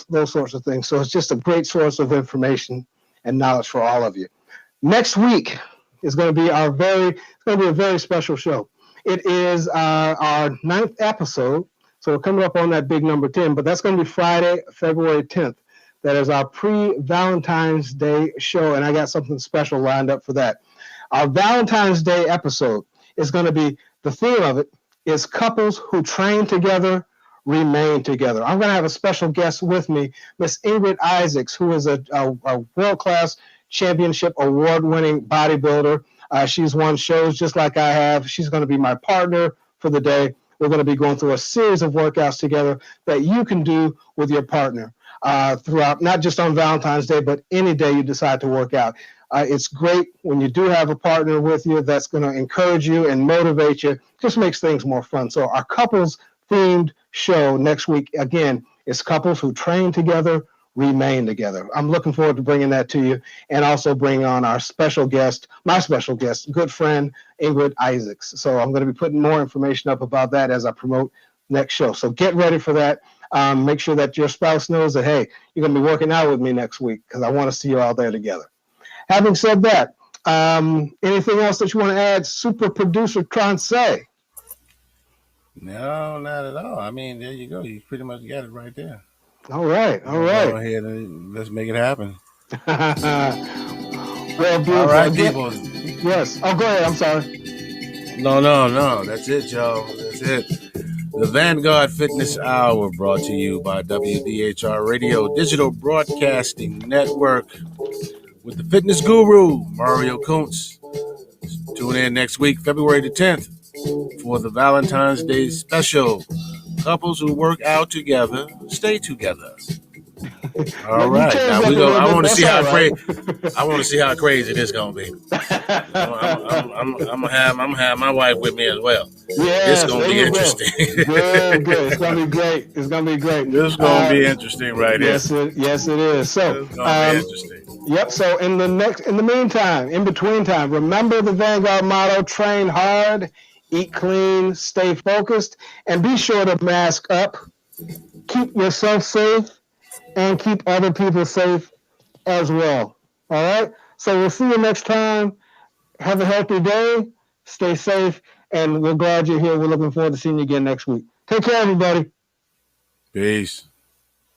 those sorts of things. So it's just a great source of information and knowledge for all of you. Next week is going to be a very special show. It is our 9th episode, so we're coming up on that big number 10, but that's going to be Friday, February 10th. That is our pre-Valentine's Day show, and I got something special lined up for that. Our Valentine's Day episode is going to be, the theme of it is couples who train together, remain together. I'm going to have a special guest with me, Miss Ingrid Isaacs, who is a world-class championship award-winning bodybuilder. She's won shows just like I have. She's going to be my partner for the day. We're going to be going through a series of workouts together that you can do with your partner throughout, not just on Valentine's Day, but any day you decide to work out. It's great when you do have a partner with you that's going to encourage you and motivate you. Just makes things more fun. So our couples themed show next week, again, is couples who train together, remain together. I'm looking forward to bringing that to you, and also bring on our special guest, my special guest, good friend, Ingrid Isaacs. So I'm going to be putting more information up about that as I promote next show. So get ready for that. Make sure that your spouse knows that, hey, you're going to be working out with me next week, because I want to see you all there together. Having said that, anything else that you want to add, super producer Tronce? No, not at all. I mean, there you go. You pretty much got it right there. All right. Go ahead and let's make it happen. Well, beautiful. All right, people. Yes. Oh, go ahead. I'm sorry. No. That's it, y'all. That's it. The Vanguard Fitness Hour, brought to you by WDHR Radio Digital Broadcasting Network with the fitness guru, Mario Kuntz. Tune in next week, February the 10th, for the Valentine's Day special. Couples who work out together, stay together. All right, now we go. I want to see how crazy. I want to see how crazy this gonna be. I'm gonna have my wife with me as well. Yes, it's gonna be interesting. Good. It's gonna be great. This is gonna be interesting, right here. Yes, it is. So it's gonna be interesting. Yep. So in the meantime, in between time, remember the Vanguard motto: train hard, eat clean, stay focused, and be sure to mask up. Keep yourself safe, and keep other people safe as well. All right? So we'll see you next time. Have a healthy day. Stay safe. And we're glad you're here. We're looking forward to seeing you again next week. Take care, everybody. Peace.